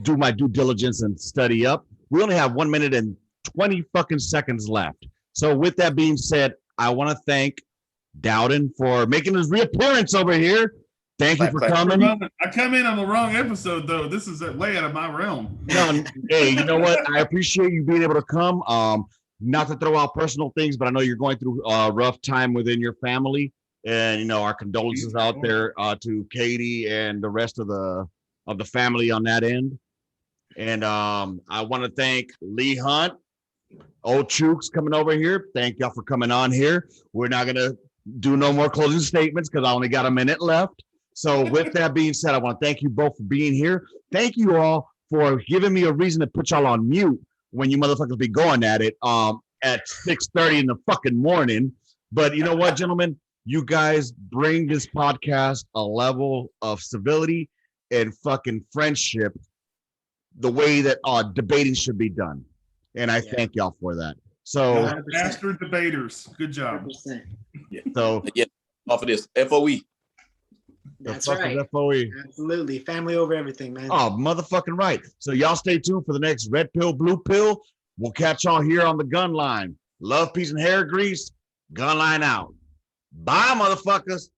do my due diligence and study up. We only have 1 minute and 20 fucking seconds left. So with that being said, I want to thank Dowden for making his reappearance over here. Thank you for coming. I come in on the wrong episode, though. This is way out of my realm. No, hey, you know what? I appreciate you being able to come. Not to throw out personal things, but I know you're going through a rough time within your family, and you know our condolences out there to Katie and the rest of the family on that end. And I want to thank Lee Hunt, Old Chooks coming over here. Thank y'all for coming on here. We're not gonna do no more closing statements because I only got a minute left. So with that being said, I want to thank you both for being here. Thank you all for giving me a reason to put y'all on mute when you motherfuckers be going at it at 6:30 in the fucking morning. But you know what, gentlemen? You guys bring this podcast a level of civility and fucking friendship the way that debating should be done. And I thank y'all for that. So master debaters. Good job. 100%. So off of this FOE. That's right. FOE. Absolutely. Family over everything, man. Oh, motherfucking right. So y'all stay tuned for the next red pill, blue pill. We'll catch y'all here on the gun line. Love, peace, and hair grease. Gun line out. Bye, motherfuckers.